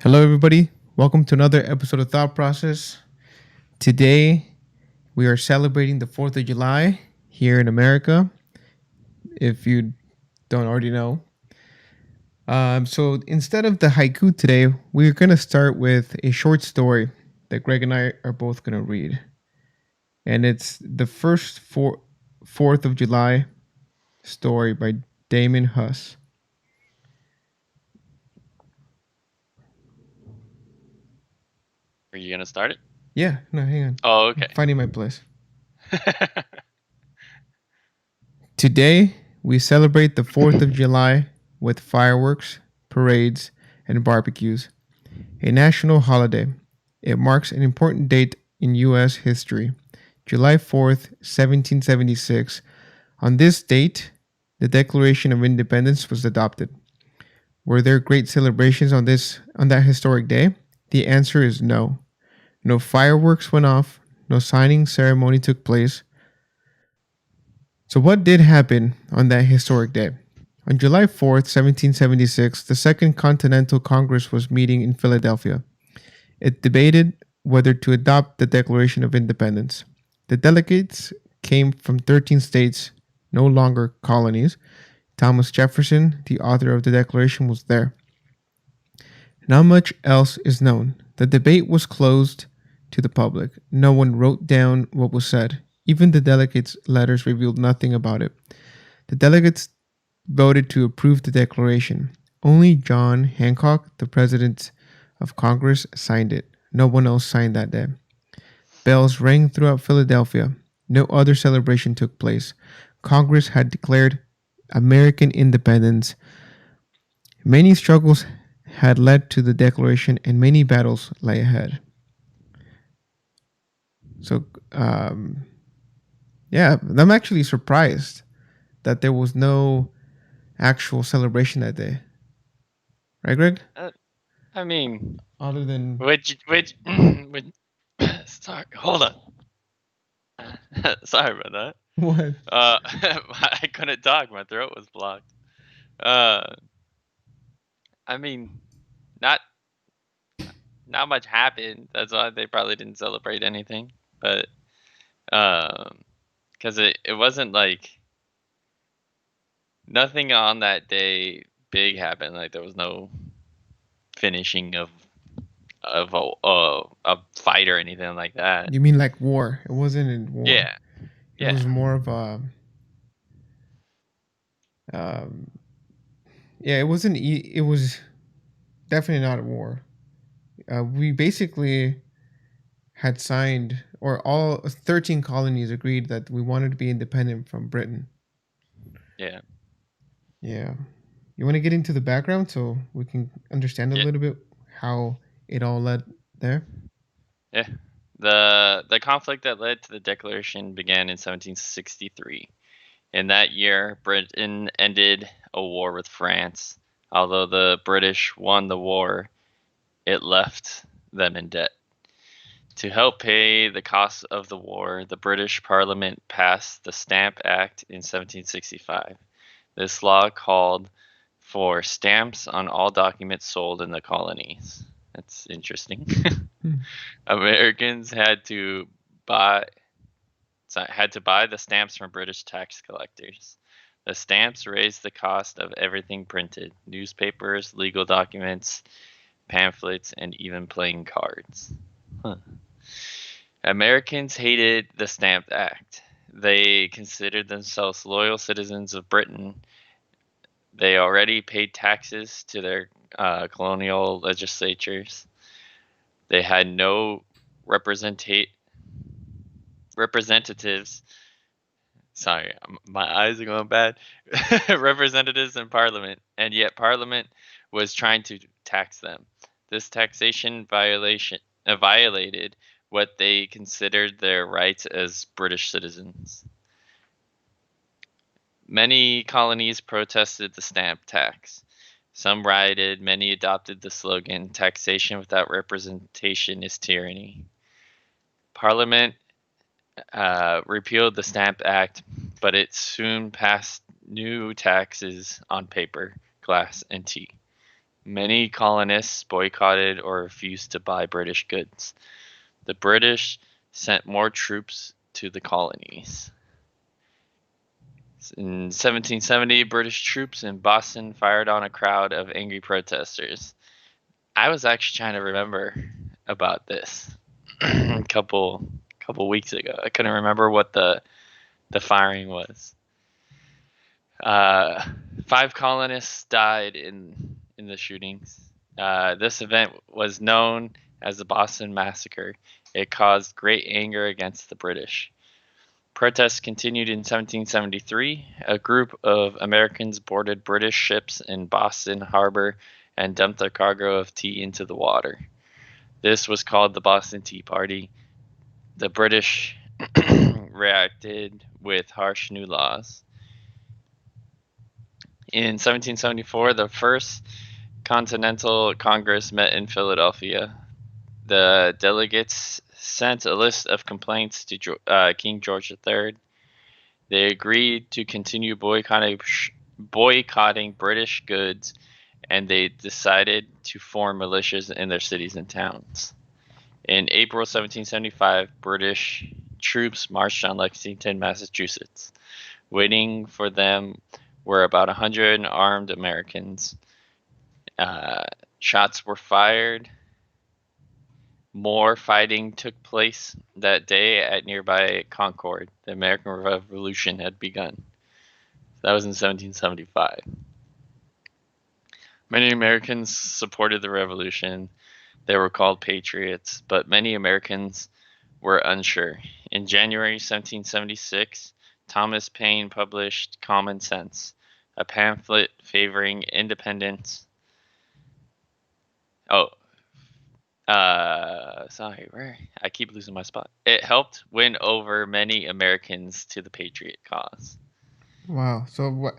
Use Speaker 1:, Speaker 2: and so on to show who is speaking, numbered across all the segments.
Speaker 1: Hello, everybody. Welcome to another episode of Thought Process. Today, we are celebrating the 4th of July here in America, if you don't already know. So, instead of the haiku today, we're going to start with a short story that Greg and I are both going to read. And it's the first 4th of July story by Damon Huss.
Speaker 2: Are you gonna start it?
Speaker 1: Yeah, no, hang on.
Speaker 2: Oh, okay.
Speaker 1: I'm finding my place. Today, we celebrate the 4th of July with fireworks, parades, and barbecues, a national holiday. It marks an important date in U.S. history, July 4th, 1776. On this date, the Declaration of Independence was adopted. Were there great celebrations on that historic day? The answer is no. No fireworks went off, no signing ceremony took place. So, what did happen on that historic day? On July 4th, 1776, the Second Continental Congress was meeting in Philadelphia. It debated whether to adopt the Declaration of Independence. The delegates came from 13 states, no longer colonies. Thomas Jefferson, the author of the Declaration, was there. Not much else is known. The debate was closed to the public. No one wrote down what was said. Even the delegates' letters revealed nothing about it. The delegates voted to approve the declaration. Only John Hancock, the president of Congress, signed it. No one else signed that day. Bells rang throughout Philadelphia. No other celebration took place. Congress had declared American independence. Many struggles had led to the declaration, and many battles lay ahead. So, yeah, I'm actually surprised that there was no actual celebration that day. Right, Greg?
Speaker 2: Uh, I mean,
Speaker 1: Other than
Speaker 2: which, sorry, hold on. Sorry about that.
Speaker 1: what?
Speaker 2: I couldn't talk. My throat was blocked. Uh, I mean, not not much happened. That's why they probably didn't celebrate anything. But because it wasn't like nothing on that day big happened. Like there was no finishing of a fight or anything like that.
Speaker 1: You mean like war? It wasn't in war.
Speaker 2: Yeah,
Speaker 1: It
Speaker 2: yeah,
Speaker 1: was more of a. Um, yeah, it wasn't. It was definitely not a war. We basically had signed, or all 13 colonies agreed that we wanted to be independent from Britain.
Speaker 2: yeah,
Speaker 1: Yeah. You want to get into the background so we can understand a
Speaker 2: yeah,
Speaker 1: little bit how it all led there?
Speaker 2: yeah. The conflict that led to the declaration began in 1763. In that year, Britain ended a war with France. Although the British won the war, it left them in debt. To help pay the costs of the war, the British Parliament passed the Stamp Act in 1765. This law called for stamps on all documents sold in the colonies. That's interesting.
Speaker 1: Hmm.
Speaker 2: Americans buy had to buy the stamps from British tax collectors. The stamps raised the cost of everything printed: newspapers, legal documents, pamphlets, and even playing cards. Huh. Americans hated the Stamp Act. They considered themselves loyal citizens of Britain. They already paid taxes to their colonial legislatures. They had no representatives. Sorry, my eyes are going bad. Representatives in Parliament, and yet Parliament was trying to tax them. This taxation violated what they considered their rights as British citizens. Many colonies protested the stamp tax. Some rioted, many adopted the slogan, "Taxation without representation is tyranny." Parliament repealed the Stamp Act, but it soon passed new taxes on paper, glass, and tea. Many colonists boycotted or refused to buy British goods. The British sent more troops to the colonies. In 1770, British troops in Boston fired on a crowd of angry protesters. I was actually trying to remember about this a couple weeks ago. I couldn't remember what the firing was. Uh, 5 colonists died in the shootings. This event was known as the Boston Massacre. It caused great anger against the British. Protests continued in 1773. A group of Americans boarded British ships in Boston Harbor and dumped their cargo of tea into the water. This was called the Boston Tea Party. The British reacted with harsh new laws. In 1774, the First Continental Congress met in Philadelphia. The delegates sent a list of complaints to King George III. They agreed to continue boycotting British goods, and they decided to form militias in their cities and towns. In April 1775, British troops marched on Lexington, Massachusetts. Waiting for them were about 100 armed Americans. Shots were fired. More fighting took place that day at nearby Concord. The American Revolution had begun. That was in 1775. Many Americans supported the revolution. They were called patriots, but many Americans were unsure. In January 1776, Thomas Paine published Common Sense, a pamphlet favoring independence. Where I keep losing my spot. It helped win over many Americans to the patriot cause.
Speaker 1: Wow. So what?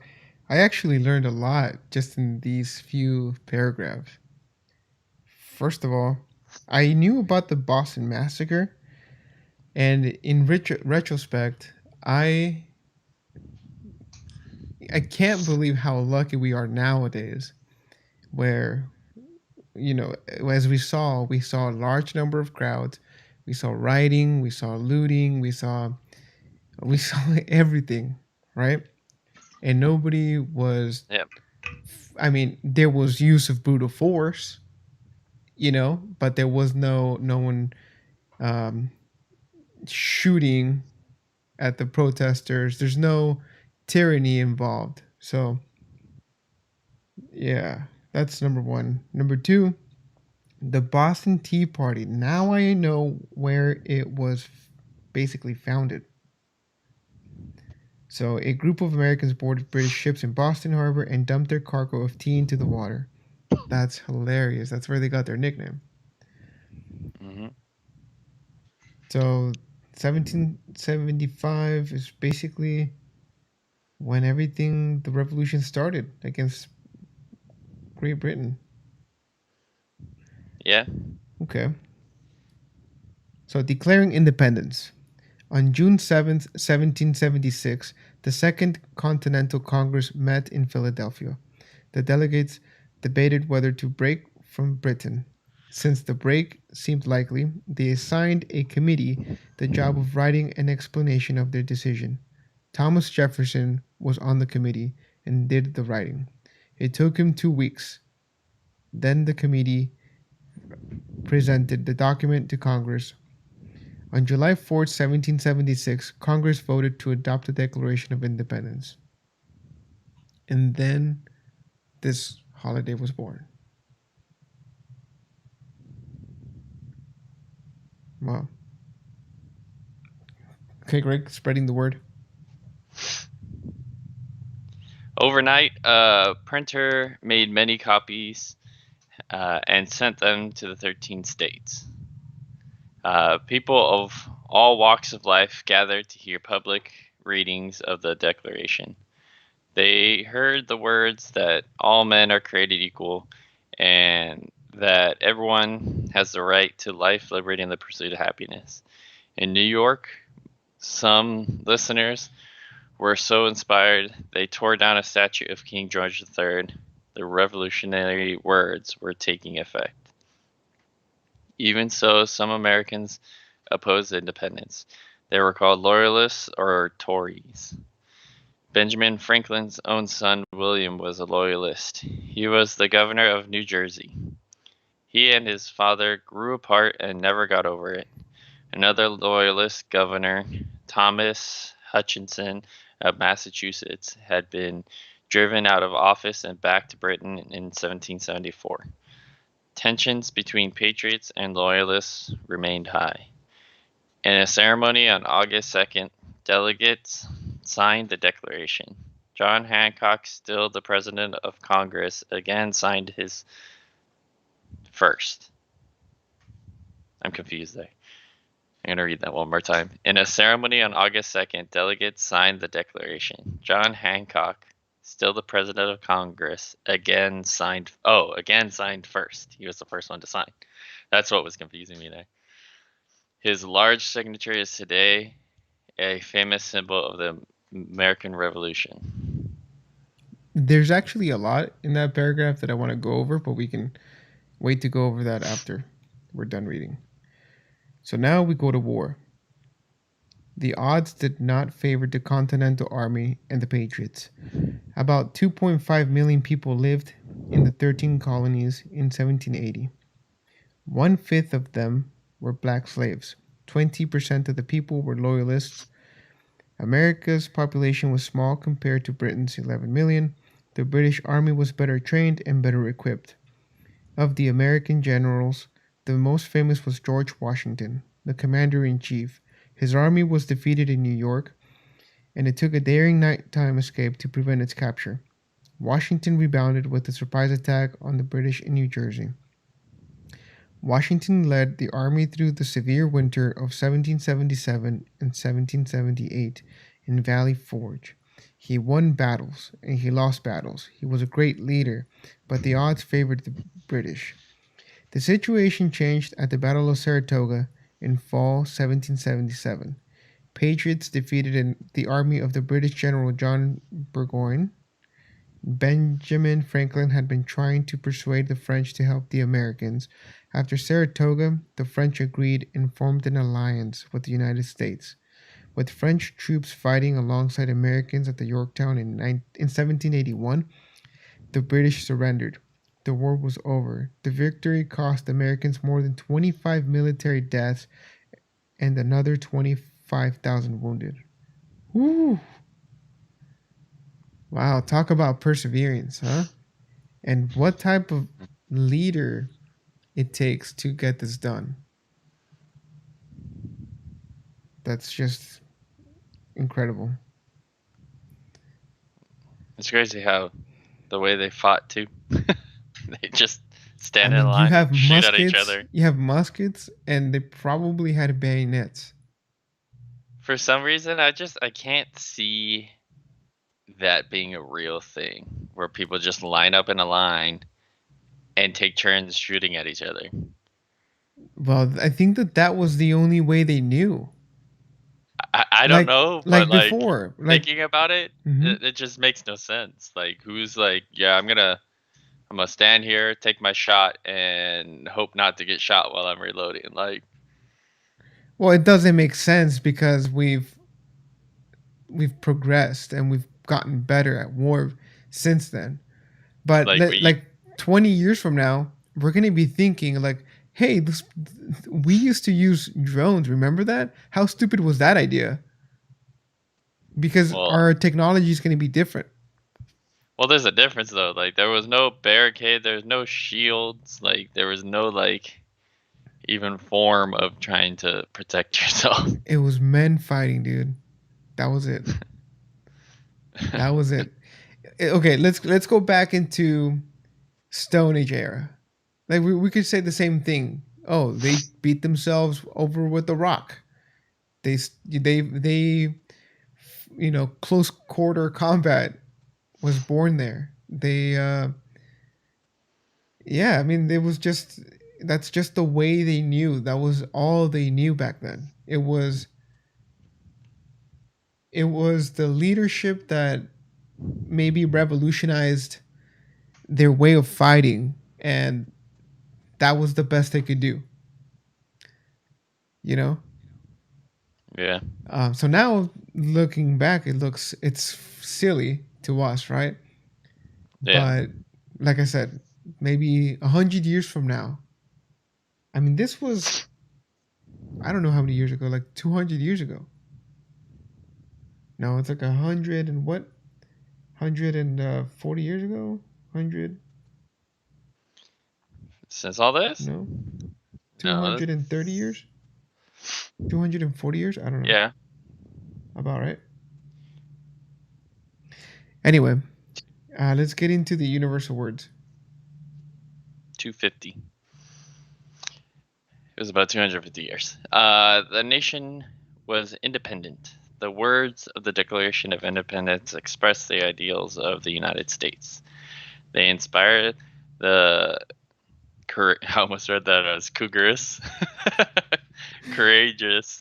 Speaker 1: I actually learned a lot just in these few paragraphs. First of all, I knew about the Boston Massacre, and in retrospect, I can't believe how lucky we are nowadays, where as we saw a large number of crowds, we saw rioting, we saw looting, we saw everything, right? And nobody was.
Speaker 2: Yep.
Speaker 1: I mean, there was use of brutal force, but there was no one um, shooting at the protesters. There's no tyranny involved. So, yeah, that's number one. Number two, the Boston Tea Party. Now I know where it was basically founded. So, a group of Americans boarded British ships in Boston Harbor and dumped their cargo of tea into the water. That's hilarious. That's where they got their nickname.
Speaker 2: Mm-hmm.
Speaker 1: So, 1775 is basically when the revolution started against Great Britain.
Speaker 2: Yeah.
Speaker 1: Okay. So, declaring independence. On June 7th, 1776, the Second Continental Congress met in Philadelphia. The delegates debated whether to break from Britain. Since the break seemed likely, they assigned a committee the job of writing an explanation of their decision. Thomas Jefferson was on the committee and did the writing. It took him 2 weeks. Then the committee presented the document to Congress. On July 4th, 1776, Congress voted to adopt the Declaration of Independence. And then this holiday was born. Wow. Okay, Greg, spreading the word.
Speaker 2: Overnight, a printer made many copies and sent them to the 13 states. People of all walks of life gathered to hear public readings of the Declaration. They heard the words that all men are created equal and that everyone has the right to life, liberty, and the pursuit of happiness. In New York, some listeners were so inspired they tore down a statue of King George III. The revolutionary words were taking effect. Even so, some Americans opposed independence. They were called Loyalists or Tories. Benjamin Franklin's own son, William, was a Loyalist. He was the governor of New Jersey. He and his father grew apart and never got over it. Another Loyalist governor, Thomas Hutchinson of Massachusetts, had been driven out of office and back to Britain in 1774. Tensions between patriots and loyalists remained high. In a ceremony on August 2nd, delegates signed the Declaration. John Hancock, still the President of Congress, again signed his first. I'm confused there. I'm going to read that one more time. In a ceremony on August 2nd, delegates signed the Declaration. John Hancock, still the President of Congress, again signed first. He was the first one to sign. That's what was confusing me there. His large signature is today a famous symbol of the American Revolution.
Speaker 1: There's actually a lot in that paragraph that I want to go over, but we can wait to go over that after we're done reading. So now we go to war. The odds did not favor the Continental Army and the Patriots. About 2.5 million people lived in the 13 colonies in 1780. One-fifth of them were black slaves. 20% of the people were loyalists. America's population was small compared to Britain's 11 million. The British Army was better trained and better equipped. Of the American generals, the most famous was George Washington, the commander-in-chief. His army was defeated in New York, and it took a daring nighttime escape to prevent its capture. Washington rebounded with a surprise attack on the British in New Jersey. Washington led the army through the severe winter of 1777 and 1778 in Valley Forge. He won battles and he lost battles. He was a great leader, but the odds favored the British. The situation changed at the Battle of Saratoga in fall 1777. Patriots defeated the army of the British General John Burgoyne. Benjamin Franklin had been trying to persuade the French to help the Americans. After Saratoga, the French agreed and formed an alliance with the United States. With French troops fighting alongside Americans at the Yorktown in 1781, the British surrendered. The war was over. The victory cost Americans more than 25 military deaths and another 25,000 wounded. Woo! Wow, talk about perseverance, huh? And what type of leader it takes to get this done. That's just incredible.
Speaker 2: It's crazy how the way they fought too. They just
Speaker 1: I
Speaker 2: stand in
Speaker 1: mean, you
Speaker 2: line
Speaker 1: have
Speaker 2: and shoot at each
Speaker 1: muskets,
Speaker 2: other.
Speaker 1: and they probably had bayonets.
Speaker 2: For some reason, I can't see that being a real thing where people just line up in a line and take turns shooting at each other.
Speaker 1: Well, I think that was the only way they knew.
Speaker 2: I don't
Speaker 1: Like
Speaker 2: know, but
Speaker 1: like before, like
Speaker 2: thinking about it,
Speaker 1: mhm.
Speaker 2: it just makes no sense. Like who's like, yeah, I'm gonna stand here, take my shot, and hope not to get shot while I'm reloading. Like
Speaker 1: Well, it doesn't make sense because we've progressed and we've gotten better at war since then. But
Speaker 2: like we
Speaker 1: like 20 years from now, we're going to be thinking like, hey, we used to use drones. Remember that? How stupid was that idea? Because
Speaker 2: well
Speaker 1: our technology is going to be different.
Speaker 2: well there's a difference though. Like there was no barricade, there's no shields, like there was no like even form of trying to protect yourself.
Speaker 1: It was men fighting, dude. That was it. That was it. Okay, let's go back into Stone Age era. Like we could say the same thing. Oh, they beat themselves over with a rock. They close quarter combat was born there. They yeah, I mean it was just that's just the way they knew. That was all they knew back then. It was the leadership that maybe revolutionized their way of fighting, and that was the best they could do. You know.
Speaker 2: Yeah.
Speaker 1: So now looking back, it's silly to us, right?
Speaker 2: Yeah.
Speaker 1: But like I said, maybe 100 years from now. I mean, this was I don't know how many years ago, like 200 years ago. No, it's like 100 and what? 140 years ago? 100?
Speaker 2: Since all this?
Speaker 1: No,
Speaker 2: No.
Speaker 1: 230 years? 240 years? I don't know.
Speaker 2: Yeah.
Speaker 1: About right. Anyway, let's get into the universal words.
Speaker 2: 250. It was about 250 years. The nation was independent. The words of the Declaration of Independence express the ideals of the United States. They inspired the I almost read that as cougars. Courageous.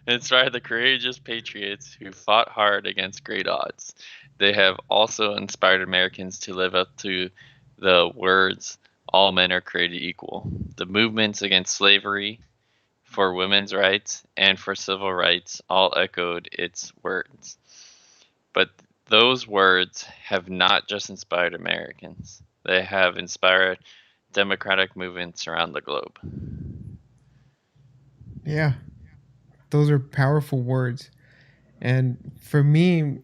Speaker 2: Inspired the courageous patriots who fought hard against great odds. They have also inspired Americans to live up to the words all men are created equal. The movements against slavery, for women's rights, and for civil rights all echoed its words. But those words have not just inspired Americans, they have inspired democratic movements around the globe.
Speaker 1: Yeah, those are powerful words. And for me,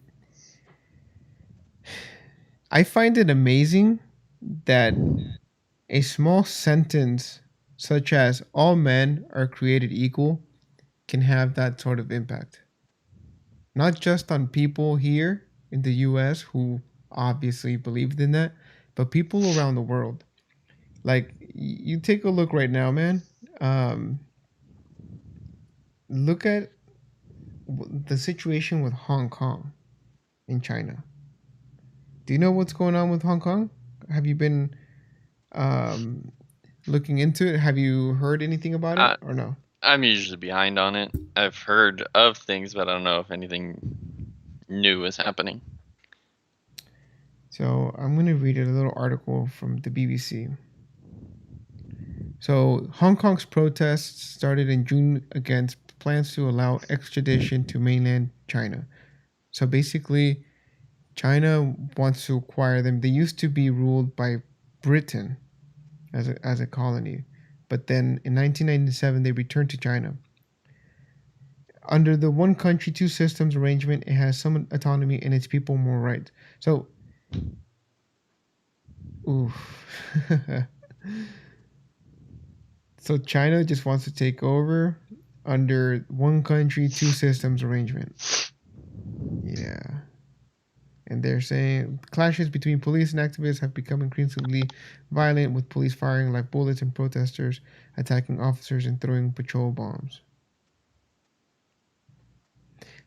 Speaker 1: I find it amazing that a small sentence such as all men are created equal can have that sort of impact. Not just on people here in the US who obviously believed in that, but people around the world. Like, you take a look right now, man. Um, Look at the situation with Hong Kong in China. Do you know what's going on with Hong Kong? Have you been um, looking into it? Have you heard anything about it
Speaker 2: I,
Speaker 1: or no?
Speaker 2: I'm usually behind on it. I've heard of things, but I don't know if anything new is happening.
Speaker 1: So I'm going to read a little article from the BBC. So Hong Kong's protests started in June against plans to allow extradition to mainland China. So basically, China wants to acquire them. They used to be ruled by Britain as a colony, but then in 1997 they returned to China. Under the one country, two systems arrangement, it has some autonomy and its people more rights. So, oof. So China just wants to take over under one country, two systems arrangement. Yeah. And they're saying clashes between police and activists have become increasingly violent, with police firing live bullets and protesters attacking officers and throwing patrol bombs.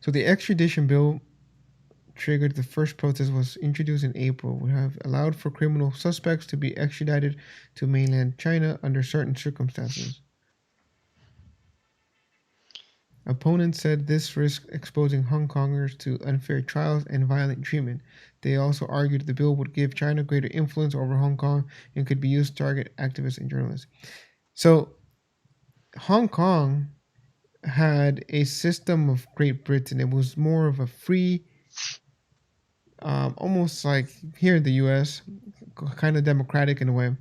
Speaker 1: So the extradition bill triggered the first protest was introduced in April, would have allowed for criminal suspects to be extradited to mainland China under certain circumstances. Opponents said this risked exposing Hong Kongers to unfair trials and violent treatment. They also argued the bill would give China greater influence over Hong Kong and could be used to target activists and journalists. So, Hong Kong had a system of Great Britain. It was more of a free, almost like here in the US, kind of democratic in a way.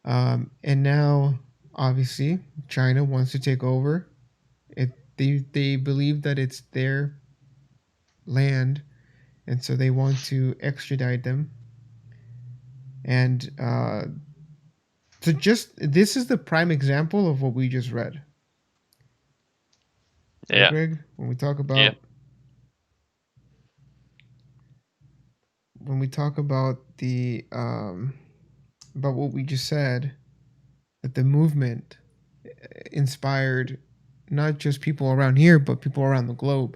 Speaker 1: And now, obviously, China wants to take over. They believe that it's their land, and so they want to extradite them. And so, just this is the prime example of what we just read, right,
Speaker 2: Yeah.
Speaker 1: Greg? When we talk
Speaker 2: Yeah.
Speaker 1: about the about what we just said, that the movement inspired not just people around here, but people around the globe,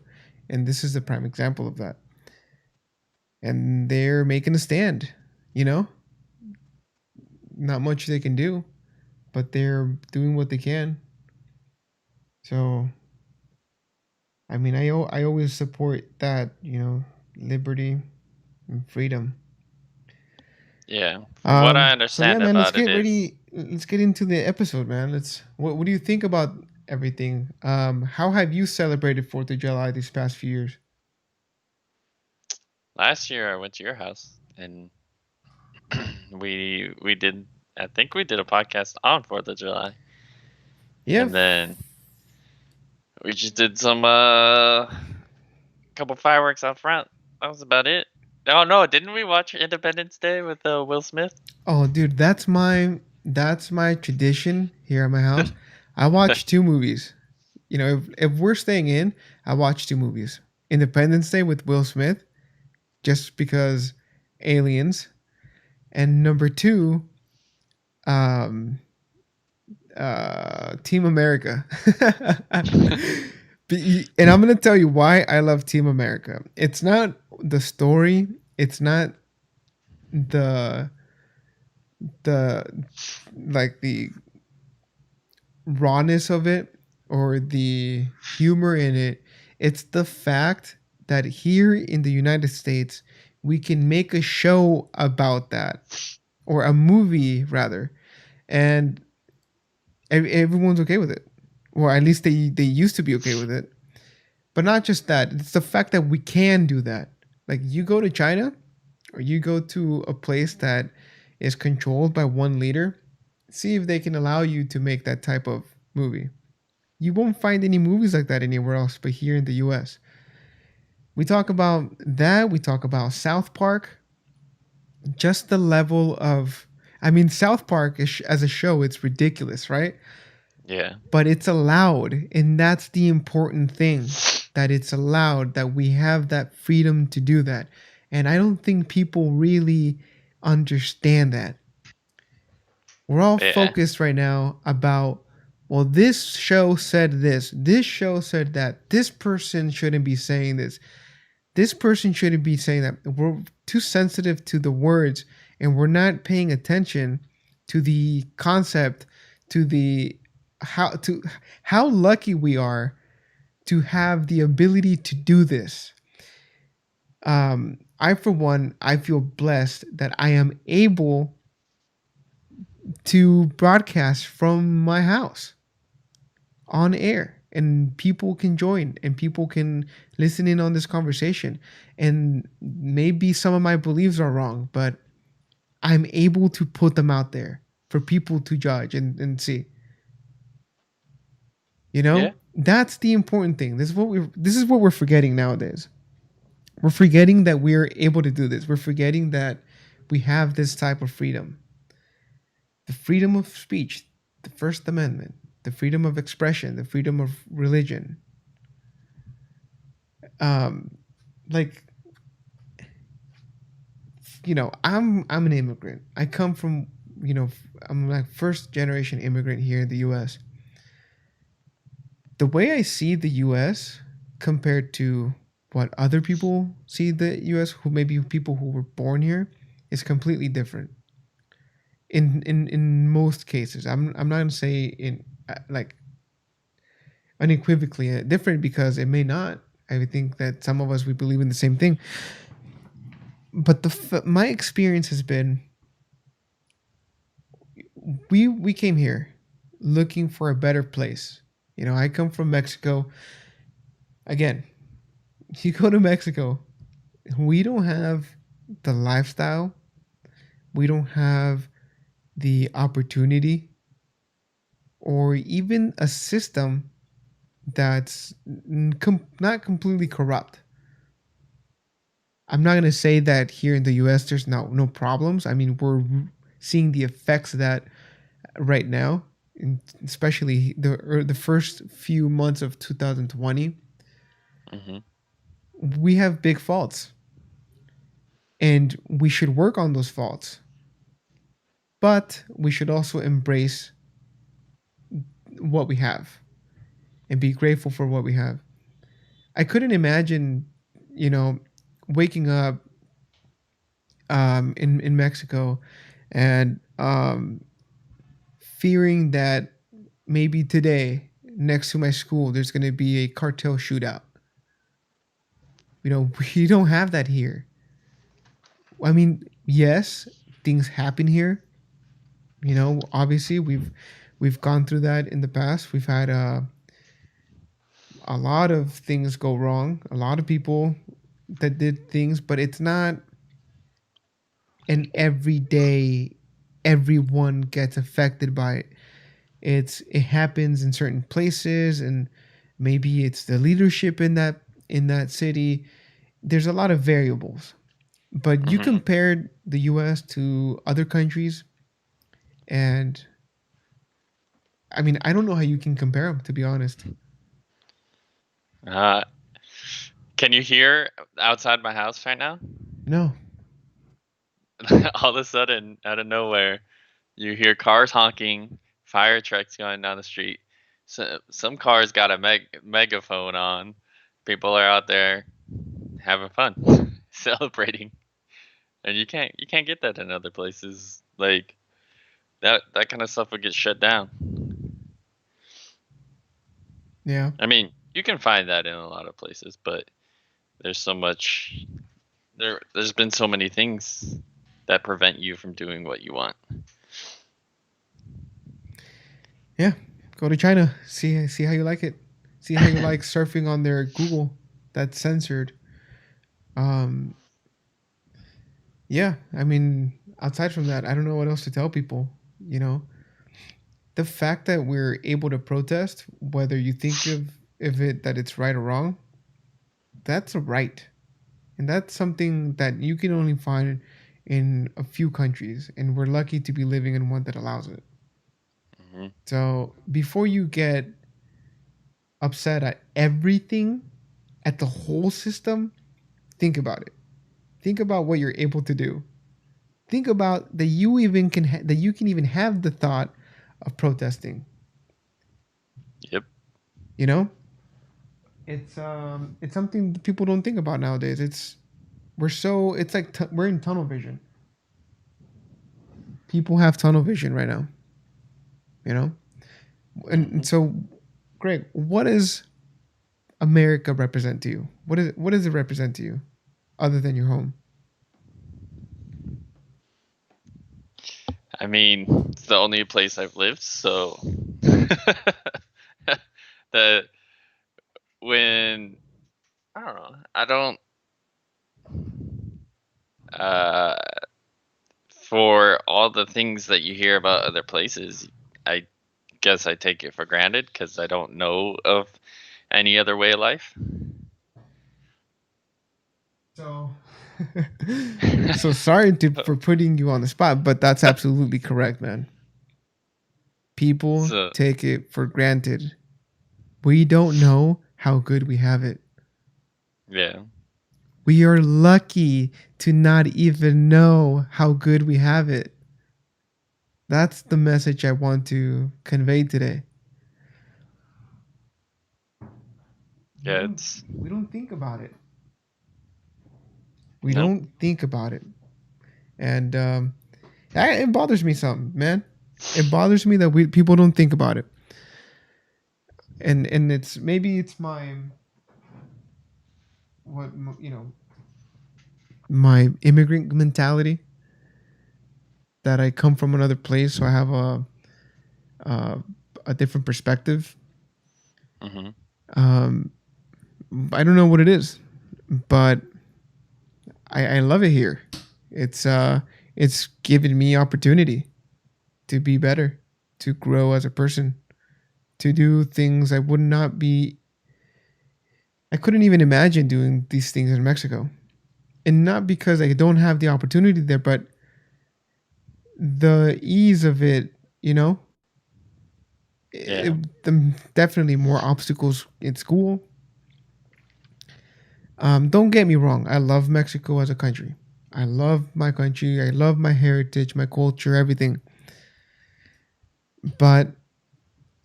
Speaker 1: and this is the prime example of that. And they're making a stand. You know, not much they can do, but they're doing what they can. So, I mean, I always support that, liberty and freedom.
Speaker 2: Yeah. From what I
Speaker 1: So yeah,
Speaker 2: understand
Speaker 1: man, let's
Speaker 2: about it
Speaker 1: get
Speaker 2: is
Speaker 1: ready. Let's get into the episode, man. Let's. What do you think about everything? How have you celebrated Fourth of July these past few years?
Speaker 2: last year I went to your house and we did I think we did a podcast on 4th of July.
Speaker 1: Yeah.
Speaker 2: And then we just did some couple fireworks out front. That was about it. Oh no, didn't we watch Independence Day with Will Smith?
Speaker 1: Oh, dude, that's my tradition here at my house. I watch two movies. If we're staying in, I watch two movies. Independence Day with Will Smith, just because aliens, and number two, um, Team America. And I'm gonna tell you why I love Team America. It's not the story. It's not the the like the rawness of it or the humor in it. It's the fact that here in the United States, we can make a show about that, or a movie rather, and everyone's okay with it. Or at least they used to be okay with it. But not just that, it's the fact that we can do that. Like, you go to China, or you go to a place that is controlled by one leader, see if they can allow you to make that type of movie. You won't find any movies like that anywhere else but here in the US. We talk about that, we talk about South Park, just the level of, I mean, South Park is, as a show, it's ridiculous, right?
Speaker 2: Yeah.
Speaker 1: But it's allowed, and that's the important thing, that it's allowed, that we have that freedom to do that. And I don't think people really understand that. We're all
Speaker 2: Yeah.
Speaker 1: focused right now about, well, this show said this show said that, this person shouldn't be saying this person shouldn't be saying that. We're too sensitive to the words, and we're not paying attention to the concept, to the to how lucky we are to have the ability to do this. I, for one, I feel blessed that I am able to broadcast from my house on air, and people can join, and people can listen in on this conversation. And maybe some of my beliefs are wrong, but I'm able to put them out there for people to judge and see.
Speaker 2: Yeah.
Speaker 1: That's the important thing. This is what we're forgetting nowadays. We're forgetting that we're able to do this. We're forgetting that we have this type of freedom. The freedom of speech, the First Amendment, the freedom of expression, the freedom of religion. Um, like, I'm an immigrant. I come from, I'm like first generation immigrant here in the US. The way I see the US compared to what other people see the US, who maybe people who were born here, is completely different. In most cases, I'm not gonna say in like unequivocally different, because it may not. I think that some of us, we believe in the same thing, but my experience has been, we came here looking for a better place. I come from Mexico. Again, you go to Mexico, we don't have the lifestyle, we don't have the opportunity, or even a system that's not completely corrupt. I'm not going to say that here in the US there's no problems. I mean, we're seeing the effects of that right now, especially the first few months of 2020.
Speaker 2: Mhm.
Speaker 1: We have big faults, and we should work on those faults, but we should also embrace what we have and be grateful for what we have. I couldn't imagine, you know, waking up in Mexico, and fearing that maybe today, next to my school, there's going to be a cartel shootout. We don't have that here. I mean, yes, things happen here. Obviously we've gone through that in the past. We've had a lot of things go wrong. A lot of people that did things, but it's not an everyday. Everyone gets affected by it. It happens in certain places, and maybe it's the leadership in that city. There's a lot of variables, but you
Speaker 2: Hmm.
Speaker 1: compared the U.S. to other countries, and I mean, I don't know how you can compare them, to be honest.
Speaker 2: Uh, can you hear outside my house right now?
Speaker 1: No.
Speaker 2: All of a sudden, out of nowhere, you hear cars honking, fire trucks going down the street. So, some cars got a megaphone on. People are out there having fun, celebrating, and you can't get that in other places. Like that kind of stuff would get shut down.
Speaker 1: Yeah.
Speaker 2: I mean, you can find that in a lot of places, but there's so much there's been so many things that prevent you from doing what you want.
Speaker 1: Yeah. Go to China. See how you like it. See how you like surfing on their Google that's censored. Um. Yeah. I mean, outside from that, I don't know what else to tell people. You know, the fact that we're able to protest, whether you think of it that it's right or wrong, that's a right, and that's something that you can only find in a few countries, and we're lucky to be living in one that allows it.
Speaker 2: Hmm.
Speaker 1: So before you get upset at everything, at the whole system, think about it. Think about what you're able to do. Think about that that you can even have the thought of protesting.
Speaker 2: Yep.
Speaker 1: You know, it's something that people don't think about nowadays. It's like we're in tunnel vision. People have tunnel vision right now. You know, and
Speaker 2: Hmm.
Speaker 1: so, Greg, what does America represent to you? What does it represent to you, other than your home?
Speaker 2: I mean, it's the only place I've lived, so the when I don't know, I don't uh for all the things that you hear about other places, I guess I take it for granted because I don't know of any other way of life.
Speaker 1: So, so sorry for putting you on the spot, but that's absolutely correct, man. People
Speaker 2: So
Speaker 1: take it for granted. We don't know how good we have it.
Speaker 2: yeah,
Speaker 1: We are lucky to not even know how good we have it. That's the message I want to convey today. We
Speaker 2: yeah,
Speaker 1: don't
Speaker 2: it's
Speaker 1: we don't think about it. We
Speaker 2: nope.
Speaker 1: don't think about it, and it bothers me some, man. It bothers me that we people don't think about it, and it's maybe it's my what you know my immigrant mentality that I come from another place, so I have a, a different perspective.
Speaker 2: Hmm.
Speaker 1: Um, I don't know what it is, but I love it here. It's given me opportunity to be better, to grow as a person, to do things I would not be. I couldn't even imagine doing these things in Mexico, and not because I don't have the opportunity there, but the ease of it. You know,
Speaker 2: Yeah,
Speaker 1: definitely more obstacles in school. Don't get me wrong. I love Mexico as a country. I love my country. I love my heritage, my culture, everything. But,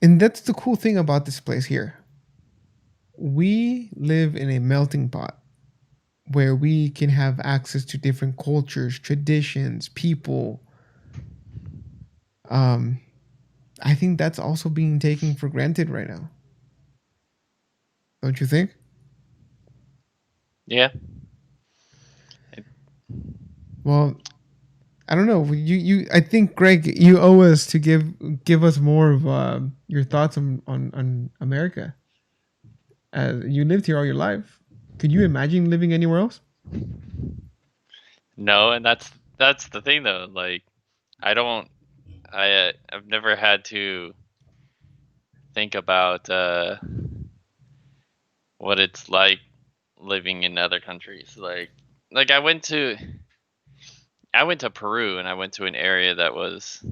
Speaker 1: and that's the cool thing about this place here. We live in a melting pot where we can have access to different cultures, traditions, people. Um, I think that's also being taken for granted right now. Don't you think?
Speaker 2: yeah. It,
Speaker 1: Well, I don't know. I think Greg, you owe us to give us more of your thoughts on America. You lived here all your life. Could you imagine living anywhere else?
Speaker 2: No, and that's the thing though. Like, I don't. I've never had to think about what it's like living in other countries. Like I went to Peru and I went to an area that was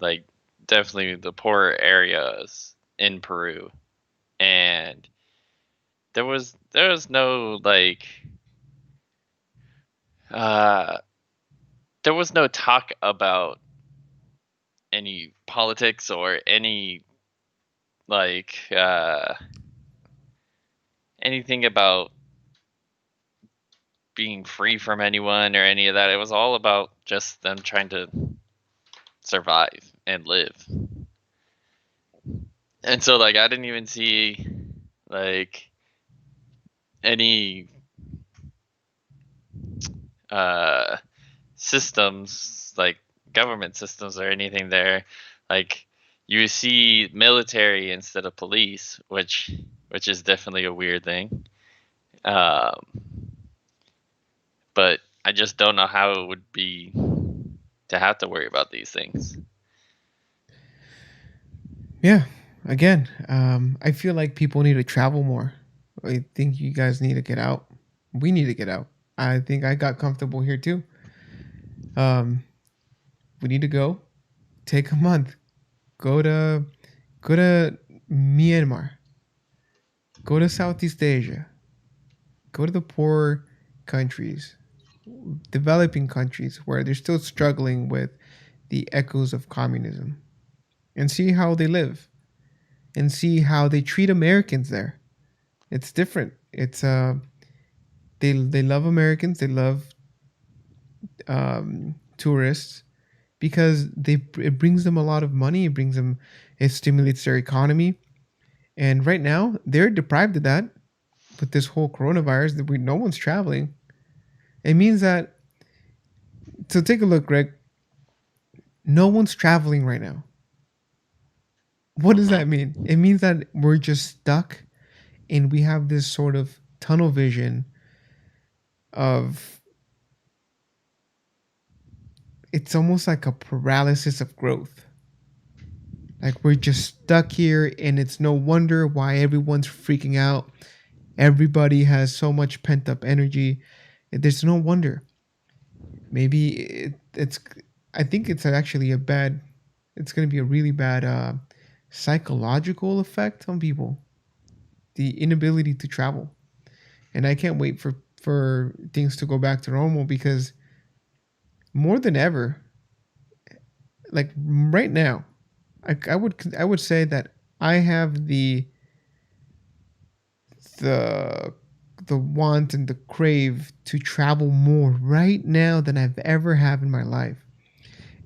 Speaker 2: like definitely the poorer areas in Peru, and there was no like uh there was no talk about any politics or any like anything about being free from anyone or any of that. It was all about just them trying to survive and live. And so like I didn't even see like any uh systems like government systems or anything there. Like you see military instead of police, which is definitely a weird thing. Um, but I just don't know how it would be to have to worry about these things.
Speaker 1: Yeah. Again, I feel like people need to travel more. I think you guys need to get out. We need to get out. I think I got comfortable here too. Um, we need to go. Take a month. Go to go to Myanmar. Go to Southeast Asia. Go to the poor countries, developing countries where they're still struggling with the echoes of communism, and see how they live and see how they treat Americans there. It's different. It's they love Americans. They love tourists because it brings them a lot of money. It stimulates their economy. And right now they're deprived of that with this whole coronavirus. That no one's traveling. It means that, so take a look, Greg. No one's traveling right now. What does that
Speaker 2: Hmm.
Speaker 1: mean? It means that we're just stuck and we have this sort of tunnel vision of, it's almost like a paralysis of growth. Like we're just stuck here and it's no wonder why everyone's freaking out. Everybody has so much pent up energy. There's no wonder. Maybe it's, I think it's actually a bad, it's going to be a really bad psychological effect on people. The inability to travel. And I can't wait for things to go back to normal because more than ever, like right now, I would say that I have the the want and the crave to travel more right now than I've ever have in my life.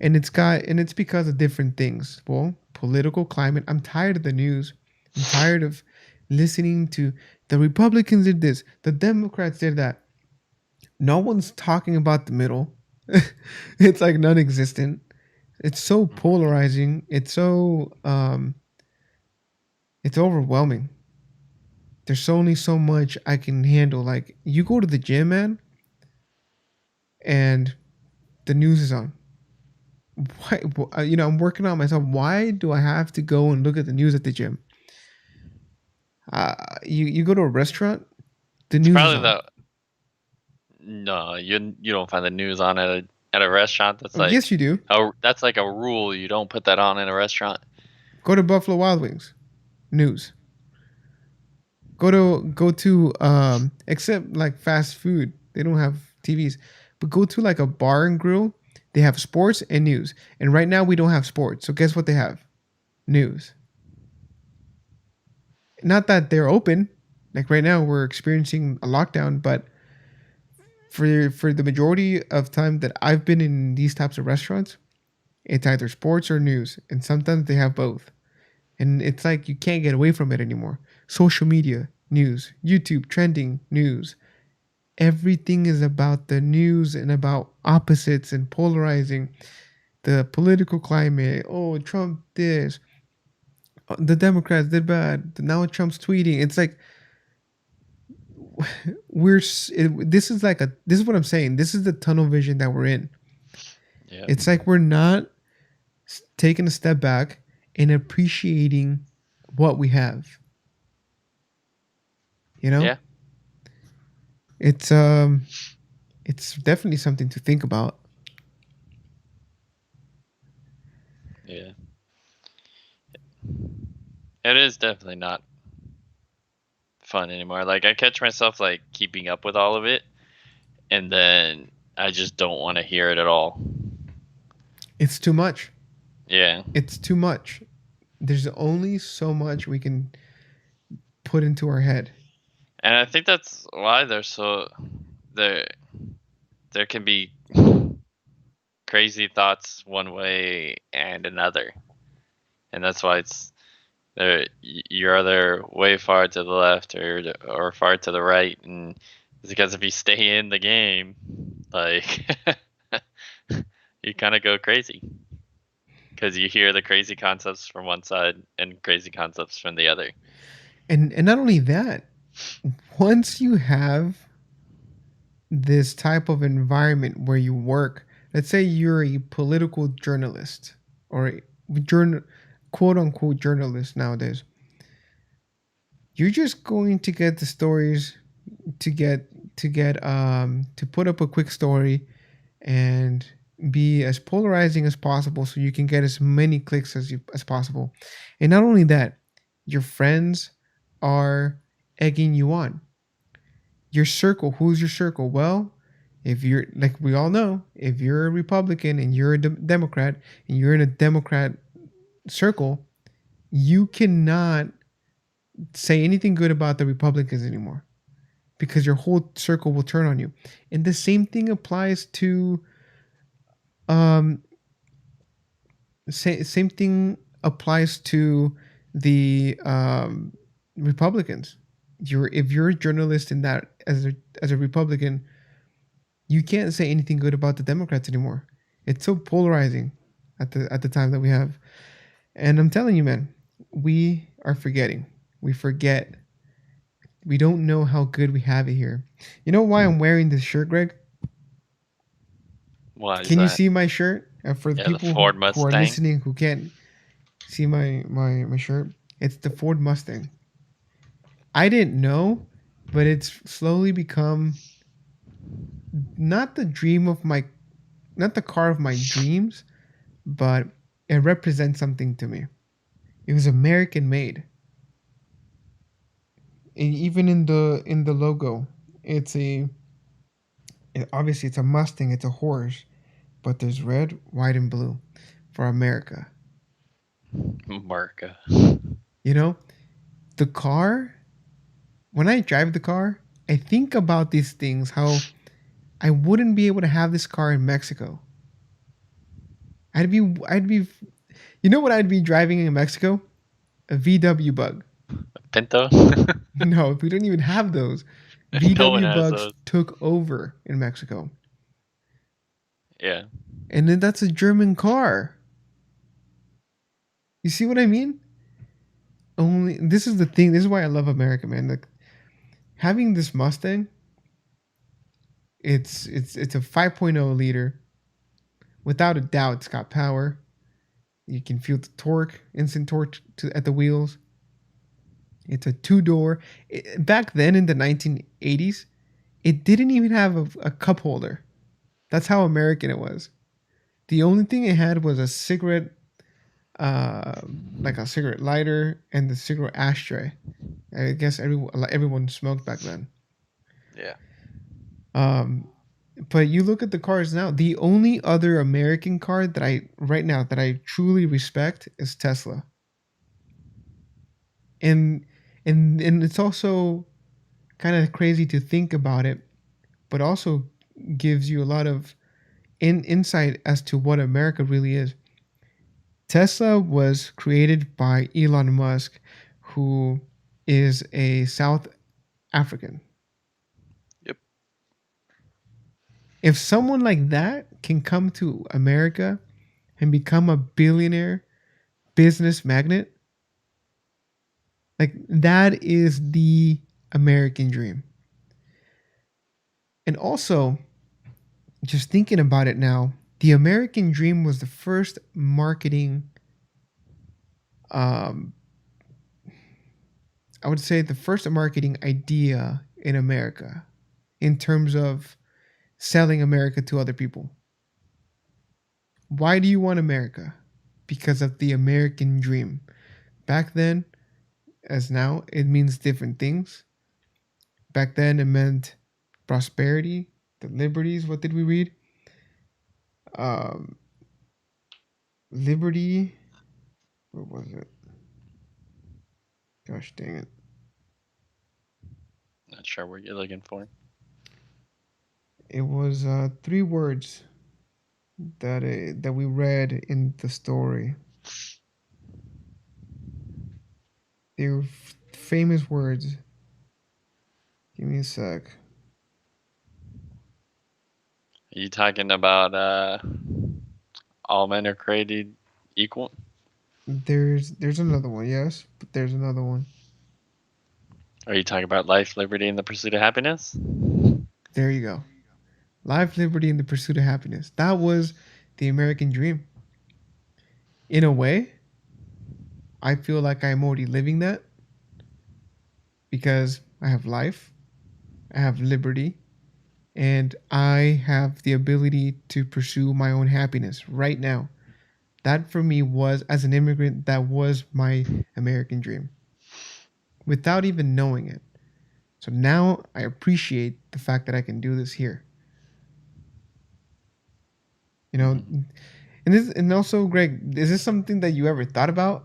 Speaker 1: And it's because of different things. Well, political climate. I'm tired of the news. I'm tired of listening to the Republicans did this, the Democrats did that. No one's talking about the middle. It's like non-existent. It's so
Speaker 2: Hmm.
Speaker 1: polarizing. It's overwhelming. There's only so much I can handle. Like you go to the gym, man, and the news is on. Why? I'm working on myself. Why do I have to go and look at the news at the gym? You go to a restaurant, the
Speaker 2: It's
Speaker 1: news is
Speaker 2: probably
Speaker 1: on.
Speaker 2: the no, you don't find the news on at a restaurant.
Speaker 1: Oh, yes, you do.
Speaker 2: That's like a rule. You don't put that on in a restaurant.
Speaker 1: Go to Buffalo Wild Wings, news. Go to except like fast food, they don't have TVs. But go to like a bar and grill, they have sports and news. And right now we don't have sports. So guess what they have? News. Not that they're open. Like right now we're experiencing a lockdown, but for the majority of time that I've been in these types of restaurants, it's either sports or news. And sometimes they have both. And it's like you can't get away from it anymore. Social media, news, YouTube trending, news. Everything is about the news and about opposites and polarizing the political climate. Oh, Trump this, the Democrats did bad. Now Trump's tweeting. It's like this is like a this is what I'm saying. This is the tunnel vision that we're in.
Speaker 2: Yeah.
Speaker 1: It's like we're not taking a step back and appreciating what we have. You know,
Speaker 2: Yeah.
Speaker 1: it's it's definitely something to think about.
Speaker 2: Yeah. It is definitely not fun anymore. Like I catch myself like keeping up with all of it, and then I just don't want to hear it at all.
Speaker 1: It's too much.
Speaker 2: Yeah.
Speaker 1: It's too much. There's only so much we can put into our head.
Speaker 2: And I think that's why there's so there there can be crazy thoughts one way and another. And that's why it's there you're either way far to the left or far to the right, and it's because if you stay in the game, like you kind of go crazy because you hear the crazy concepts from one side and crazy concepts from the other.
Speaker 1: And not only that, once you have this type of environment where you work, let's say you're a political journalist or a quote unquote journalist nowadays, you're just going to get the stories to put up a quick story and be as polarizing as possible so you can get as many clicks as possible. And not only that, your friends are egging you on. Your circle, who's your circle? Well, if you're like we all know, if you're a Republican and you're a Democrat and you're in a Democrat circle, you cannot say anything good about the Republicans anymore because your whole circle will turn on you. And the same thing applies to um same thing applies to the Republicans. You're if you're a journalist in that as a Republican, you can't say anything good about the Democrats anymore. It's so polarizing at the time that we have. And I'm telling you, man, we are forgetting. We forget. We don't know how good we have it here. You know why I'm wearing this shirt, Greg?
Speaker 2: Why is
Speaker 1: Can you
Speaker 2: that?
Speaker 1: see my shirt? For the
Speaker 2: Yeah, the
Speaker 1: people
Speaker 2: Ford
Speaker 1: who are
Speaker 2: Mustang.
Speaker 1: listening who can't see my shirt, it's the Ford Mustang. I didn't know, but it's slowly become not the dream of my, not the car of my dreams, but it represents something to me. It was American made, and even in the logo, it's obviously it's a Mustang, it's a horse, but there's red, white, and blue for America.
Speaker 2: America.
Speaker 1: You know, the car. When I drive the car, I think about these things. How I wouldn't be able to have this car in Mexico. I'd be. You know what I'd be driving in Mexico? A VW Bug.
Speaker 2: Pinto.
Speaker 1: No, we don't even have those.
Speaker 2: No one
Speaker 1: VW
Speaker 2: has
Speaker 1: Bugs
Speaker 2: those.
Speaker 1: took over in Mexico.
Speaker 2: Yeah.
Speaker 1: And then that's a German car. You see what I mean? Only this is the thing. This is why I love America, man. Like having this Mustang, it's a 5.0 liter. Without a doubt, it's got power. You can feel the torque, instant torque at the wheels. It's a two door. Back then in the 1980s, it didn't even have a cup holder. That's how American it was. The only thing it had was a cigarette, uh, like a cigarette lighter and the cigarette ashtray. I guess everyone smoked back then.
Speaker 2: Yeah.
Speaker 1: Um, but you look at the cars now. The only other American car that I right now that I truly respect is Tesla, and and it's also kind of crazy to think about it, but also gives you a lot of insight as to what America really is. Tesla was created by Elon Musk, who is a South African.
Speaker 2: Yep.
Speaker 1: If someone like that can come to America and become a billionaire business magnate, like that is the American dream. And also, just thinking about it now, the American dream was the first marketing, um, I would say the first marketing idea in America in terms of selling America to other people. Why do you want America? Because of the American dream. Back then, as now, it means different things. Back then, it meant prosperity, the liberties. What did we read? Um, Liberty. What was it? Gosh dang it.
Speaker 2: Not sure what you're looking for.
Speaker 1: It was three words that we read in the story. They were famous words. Give me a sec.
Speaker 2: Are you talking about all men are created equal?
Speaker 1: There's another one, yes, but there's another one.
Speaker 2: Are you talking about life, liberty, and the pursuit of happiness?
Speaker 1: There you go. Life, liberty, and the pursuit of happiness. That was the American dream. In a way, I feel like I'm already living that because I have life, I have liberty, and I have the ability to pursue my own happiness right now. That for me was, as an immigrant, that was my American dream without even knowing it. So now I appreciate the fact that I can do this here. You know,
Speaker 2: Mm-hmm.
Speaker 1: and also, Greg, is this something that you ever thought about?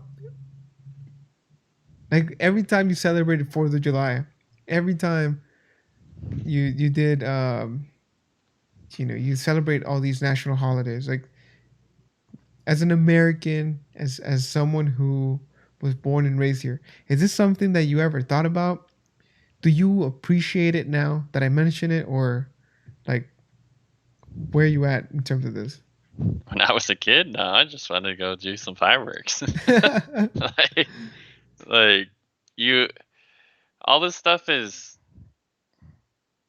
Speaker 1: Like every time you celebrated Fourth of July, every time you did, you celebrate all these national holidays. Like as an American, as someone who was born and raised here, is this something that you ever thought about? Do you appreciate it now that I mention it, or like where are you at in terms of this?
Speaker 2: When I was a kid, no, I just wanted to go do some fireworks. like, like you, all this stuff is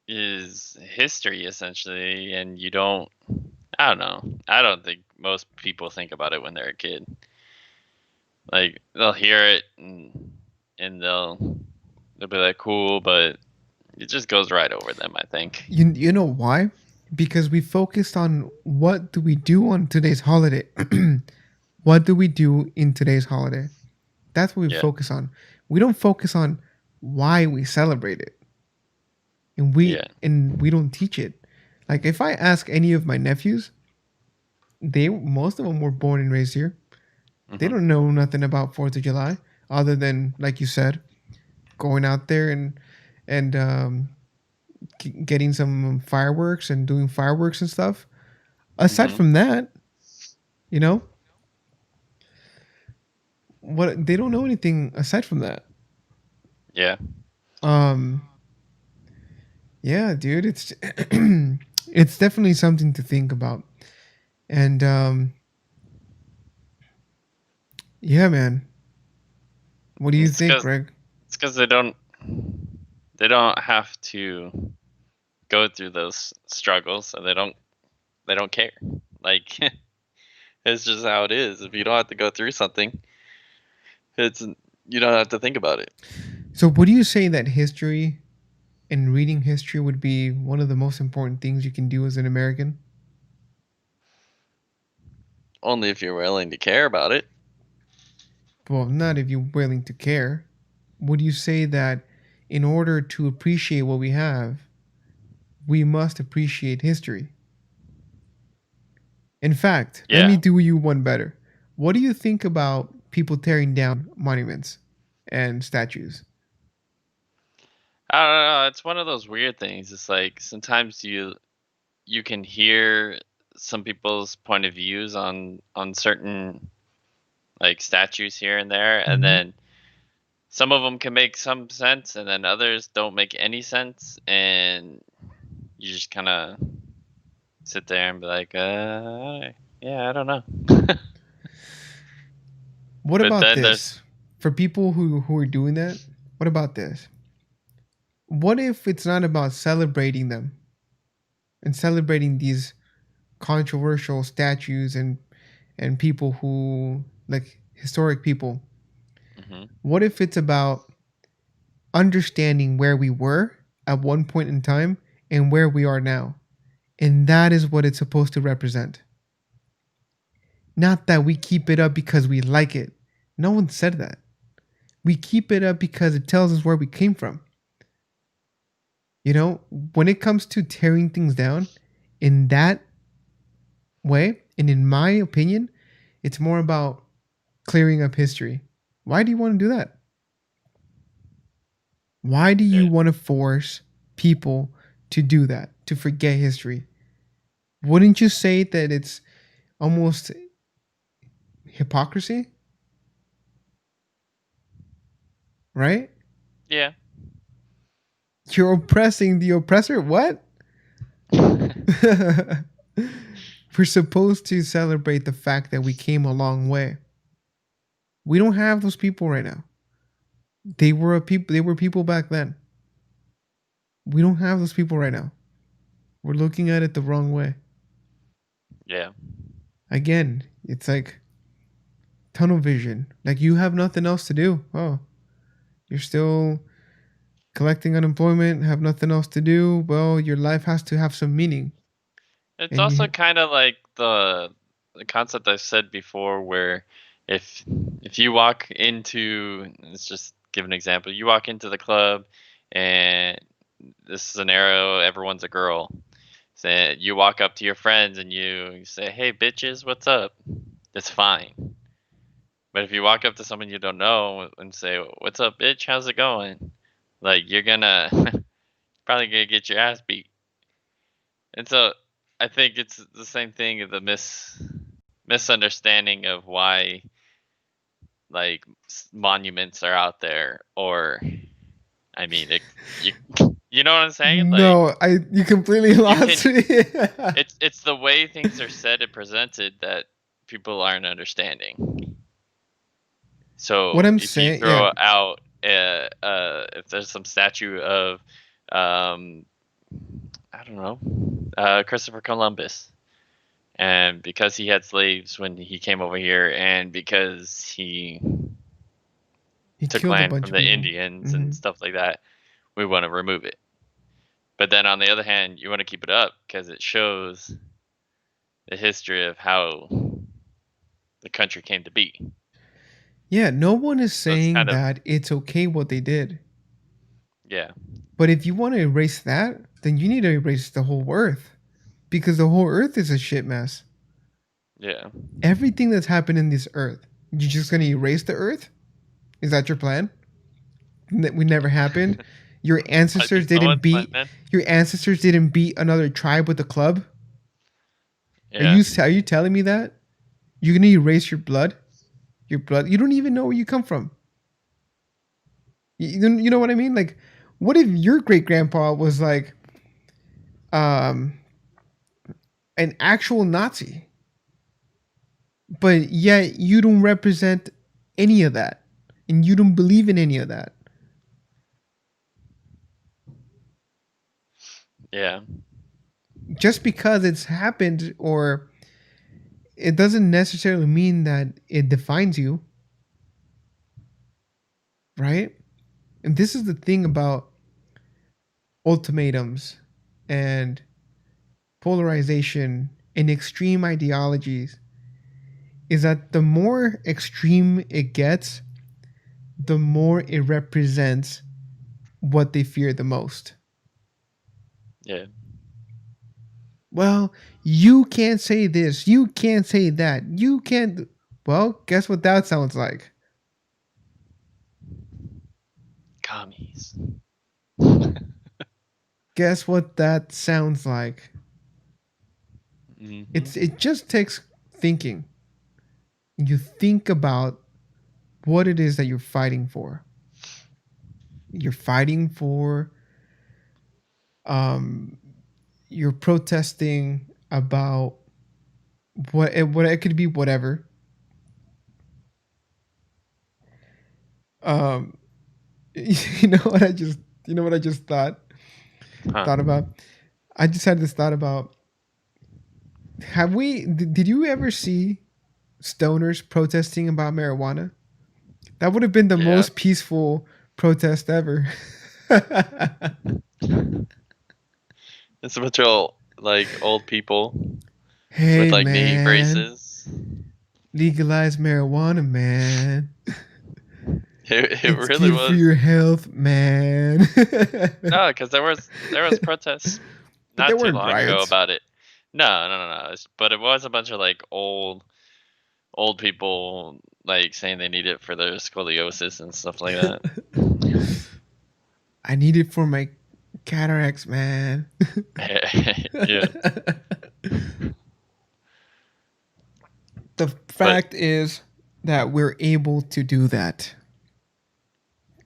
Speaker 2: history essentially, and you don't. I don't know. I don't think most people think about it when they're a kid. Like they'll hear it and they'll be like cool, but it just goes right over them. I think.
Speaker 1: You know why? Because we focused on what do we do on today's holiday. What do we do in today's holiday? That's what we
Speaker 2: Yeah.
Speaker 1: focus on. We don't focus on why we celebrate it. And
Speaker 2: Yeah.
Speaker 1: we don't teach it. Like if I ask any of my nephews, they most of them were born and raised here. They
Speaker 2: Hmm.
Speaker 1: don't know nothing about 4th of July other than like you said, going out there and getting some fireworks and doing fireworks and stuff. Aside
Speaker 2: Hmm.
Speaker 1: from that, you know, what they don't know anything aside from that.
Speaker 2: Yeah.
Speaker 1: Um yeah, dude, it's it's definitely something to think about. And yeah, man. What do you
Speaker 2: It's
Speaker 1: think,
Speaker 2: because
Speaker 1: Greg?
Speaker 2: it's because they don't have to go through those struggles, so they don't care. Like it's just how it is. If you don't have to go through something, it's you don't have to think about it.
Speaker 1: So, would you say that history and reading history would be one of the most important things you can do as an American?
Speaker 2: Only if you're willing to care about it.
Speaker 1: Well, not if you're willing to care. Would you say that in order to appreciate what we have, we must appreciate history? In fact, let me
Speaker 2: Yeah.
Speaker 1: do you one better. What do you think about people tearing down monuments and statues?
Speaker 2: I don't know. It's one of those weird things. It's like sometimes you can hear some people's point of views on certain like statues here and there, and
Speaker 1: Hmm.
Speaker 2: then some of them can make some sense, and then others don't make any sense, and you just kind of sit there and be like, yeah, I don't know.
Speaker 1: What
Speaker 2: But
Speaker 1: about
Speaker 2: then there's,
Speaker 1: this? For people who are doing that, what about this? What if it's not about celebrating them and celebrating these controversial statues and people who like historic people?
Speaker 2: mhm,
Speaker 1: What if it's about understanding where we were at one point in time and where we are now? And that is what it's supposed to represent. Not that we keep it up because we like it. No one said that. We keep it up because it tells us where we came from. You know, when it comes to tearing things down in that way, and in my opinion, it's more about clearing up history. Why do you want to do that? Why do you
Speaker 2: yeah,
Speaker 1: want to force people to do that, to forget history? Wouldn't you say that it's almost hypocrisy, right?
Speaker 2: yeah.
Speaker 1: You're oppressing the oppressor? What? We're supposed to celebrate the fact that we came a long way. We don't have those people right now. They were people back then. We don't have those people right now. We're looking at it the wrong way.
Speaker 2: Yeah,
Speaker 1: Again, it's like tunnel vision. Like you have nothing else to do. Oh, you're still collecting unemployment, have nothing else to do. Well, your life has to have some meaning.
Speaker 2: it's
Speaker 1: And
Speaker 2: also
Speaker 1: you
Speaker 2: kind of like the concept I said before, where if if you walk into, let's just give an example, you walk into the club, and this scenario, everyone's a girl. Say you walk up to your friends and you say, "Hey, bitches, what's up?" It's fine. But if you walk up to someone you don't know and say, "What's up, bitch? How's it going?" Like you're gonna probably gonna get your ass beat. And so I think it's the same thing of the misunderstanding of why like monuments are out there, or I mean, you you know what I'm saying? Like
Speaker 1: no, I you completely
Speaker 2: you
Speaker 1: lost
Speaker 2: can,
Speaker 1: me.
Speaker 2: it's the way things are said and presented that people aren't understanding.
Speaker 1: What
Speaker 2: So
Speaker 1: I'm
Speaker 2: if you
Speaker 1: saying, yeah,
Speaker 2: throw out if there's some statue of um I don't know, Christopher Columbus, and because he had slaves when he came over here, and because he
Speaker 1: he
Speaker 2: took
Speaker 1: killed a
Speaker 2: land
Speaker 1: bunch
Speaker 2: from
Speaker 1: of
Speaker 2: the
Speaker 1: people.
Speaker 2: Indians
Speaker 1: Hmm.
Speaker 2: and stuff like that, we want to remove it. But then on the other hand, you want to keep it up because it shows the history of how the country came to be.
Speaker 1: Yeah, no one is
Speaker 2: So it's
Speaker 1: saying
Speaker 2: kind of,
Speaker 1: that it's okay what they did.
Speaker 2: yeah,
Speaker 1: But if you want to erase that, then you need to erase the whole earth because the whole earth is a shit mess.
Speaker 2: yeah.
Speaker 1: Everything that's happened in this earth, you're just going to erase the earth? Is that your plan? That we never happened? Your
Speaker 2: Might be
Speaker 1: ancestors didn't
Speaker 2: someone's plan,
Speaker 1: beat
Speaker 2: man.
Speaker 1: your ancestors didn't beat another tribe with a club?
Speaker 2: Yeah,
Speaker 1: Are you telling me that? You're going to erase your blood? Your blood? You don't even know where you come from. You know what I mean? Like what if your great grandpa was like um an actual Nazi, but yet you don't represent any of that and you don't believe in any of that?
Speaker 2: yeah,
Speaker 1: Just because it's happened, or it doesn't necessarily mean that it defines you, right? And this is the thing about ultimatums and polarization and extreme ideologies, is that the more extreme it gets, the more it represents what they fear the most.
Speaker 2: yeah.
Speaker 1: Well, you can't say this, you can't say that, you can't. Well, guess what that sounds like?
Speaker 2: Commies.
Speaker 1: Guess what that sounds like?
Speaker 2: Hmm.
Speaker 1: It just takes thinking. You think about what it is that you're fighting for. You're fighting for um you're protesting about what it could be whatever. Um, you know what I just you know what I just
Speaker 2: Huh.
Speaker 1: thought about. I just had this thought about did you ever see stoners protesting about marijuana? That would have been the
Speaker 2: Yeah.
Speaker 1: most peaceful protest ever.
Speaker 2: It's a bunch of like old people with
Speaker 1: Hey
Speaker 2: like knee
Speaker 1: man,
Speaker 2: braces.
Speaker 1: legalize marijuana, man.
Speaker 2: It
Speaker 1: It's
Speaker 2: really
Speaker 1: good for
Speaker 2: was.
Speaker 1: your health, man.
Speaker 2: No, because there was protests
Speaker 1: But there
Speaker 2: not too
Speaker 1: weren't
Speaker 2: long ago
Speaker 1: riots.
Speaker 2: about it. No, no, no, no. But it was a bunch of like old people like saying they need it for their scoliosis and stuff like that.
Speaker 1: I need it for my cataracts, man.
Speaker 2: Yeah,
Speaker 1: The
Speaker 2: but
Speaker 1: fact is that we're able to do that.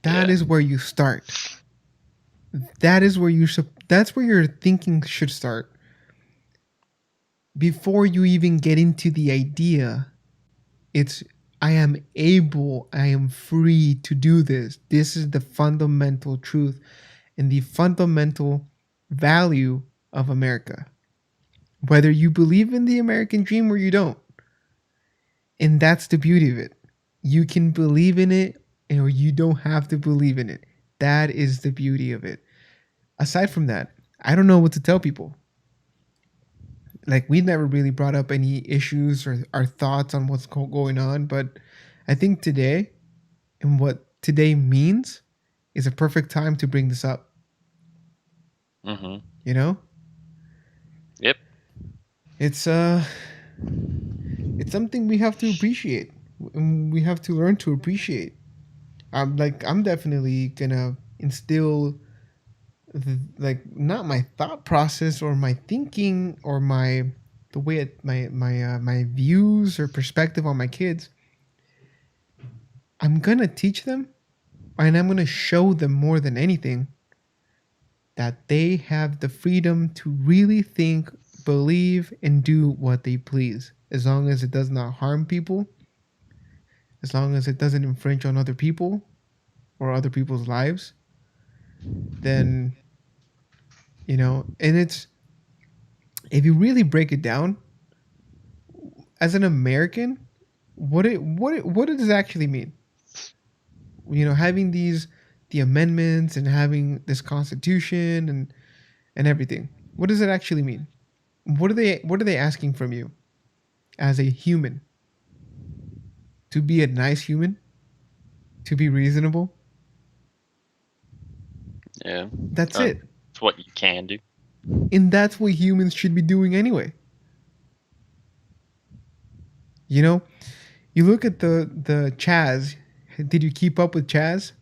Speaker 1: That
Speaker 2: yeah.
Speaker 1: is where you start. That is where that's where your thinking should start. Before you even get into the idea, it's I am able, I am free to do this. This is the fundamental truth and the fundamental value of America. Whether you believe in the American dream or you don't. And that's the beauty of it. You can believe in it or you don't have to believe in it. That is the beauty of it. Aside from that, I don't know what to tell people. Like, we never really brought up any issues or our thoughts on what's going on, but I think today and what today means is a perfect time to bring this up.
Speaker 2: Mhm.
Speaker 1: You know,
Speaker 2: Yep.
Speaker 1: it's it's something we have to appreciate and we have to learn to appreciate. I'm definitely gonna instill like not my thought process or my thinking or the way my views or perspective on my kids. I'm gonna teach them and I'm gonna show them more than anything that they have the freedom to really think, believe, and do what they please, as long as it does not harm people, as long as it doesn't infringe on other people or other people's lives. Then and it's if you really break it down, as an American, what does it actually mean? Having the amendments and having this constitution and everything. What does it actually mean? What are they asking from you as a human? To be a nice human, to be reasonable.
Speaker 2: Yeah.
Speaker 1: That's it.
Speaker 2: It's what you can do.
Speaker 1: And that's what humans should be doing anyway. You know, you look at the Chaz. Did you keep up with Chaz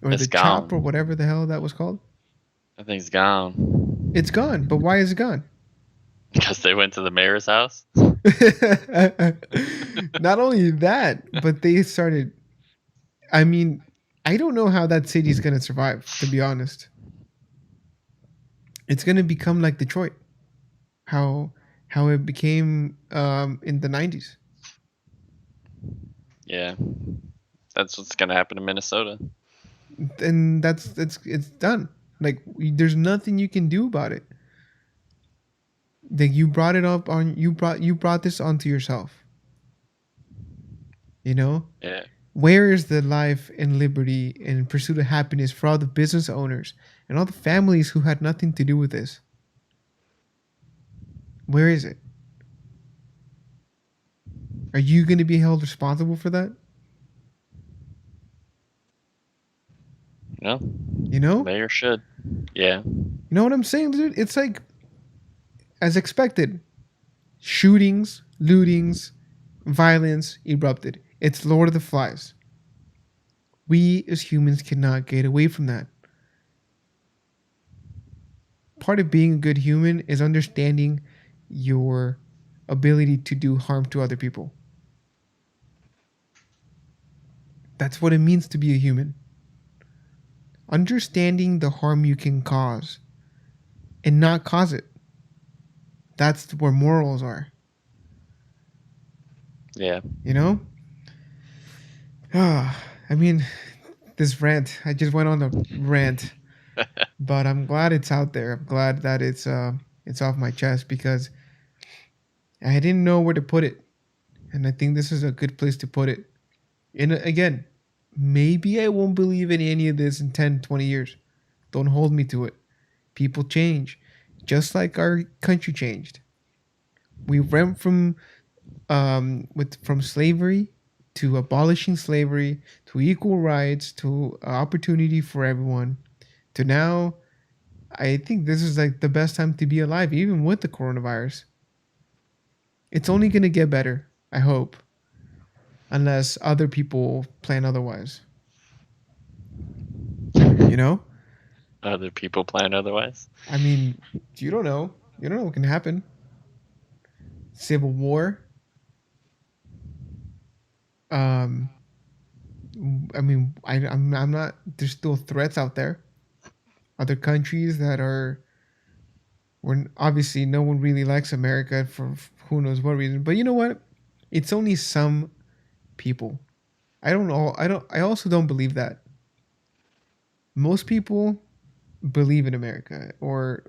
Speaker 1: or the
Speaker 2: It's
Speaker 1: Chop or
Speaker 2: gone.
Speaker 1: whatever the hell that was called?
Speaker 2: I think it's gone
Speaker 1: It's gone. But why is it gone?
Speaker 2: because they went to the mayor's house.
Speaker 1: Not only that, but they started. I mean, I don't know how that city's gonna survive. To be honest, it's gonna become like Detroit, how how it became in the '90s,
Speaker 2: Yeah, that's what's gonna happen in Minnesota.
Speaker 1: and it's done. Like, there's nothing you can do about it. Like, you brought this onto yourself. You know,
Speaker 2: Yeah,
Speaker 1: where is the life and liberty and pursuit of happiness for all the business owners and all the families who had nothing to do with this? Where is it? Are you going to be held responsible for that?
Speaker 2: no,
Speaker 1: You
Speaker 2: the
Speaker 1: know?
Speaker 2: mayor should. Yeah,
Speaker 1: You know what I'm saying, dude? It's like, as expected, shootings, lootings, violence erupted. It's Lord of the Flies. We as humans cannot get away from that. Part of being a good human is understanding your ability to do harm to other people. That's what it means to be a human. Understanding the harm you can cause and not cause it. That's where morals are.
Speaker 2: Yeah.
Speaker 1: You know? Ah, I mean, this rant. I just went on a rant, but I'm glad it's out there. I'm glad that it's off my chest because I didn't know where to put it, and I think this is a good place to put it. And again, maybe I won't believe in any of this in 10, 20 years. Don't hold me to it. People change, just like our country changed. We went from slavery to abolishing slavery to equal rights to opportunity for everyone to now. I think this is like the best time to be alive, even with the coronavirus. It's only gonna get better. I hope, unless other people plan otherwise. You know,
Speaker 2: Other people plan otherwise.
Speaker 1: I mean, you don't know. You don't know what can happen. Civil war. Um, I mean, I'm not. There's still threats out there. Other countries that are. When obviously no one really likes America for who knows what reason. But you know what? It's only some people. I don't know. I don't. I also don't believe that. Most people believe in America, or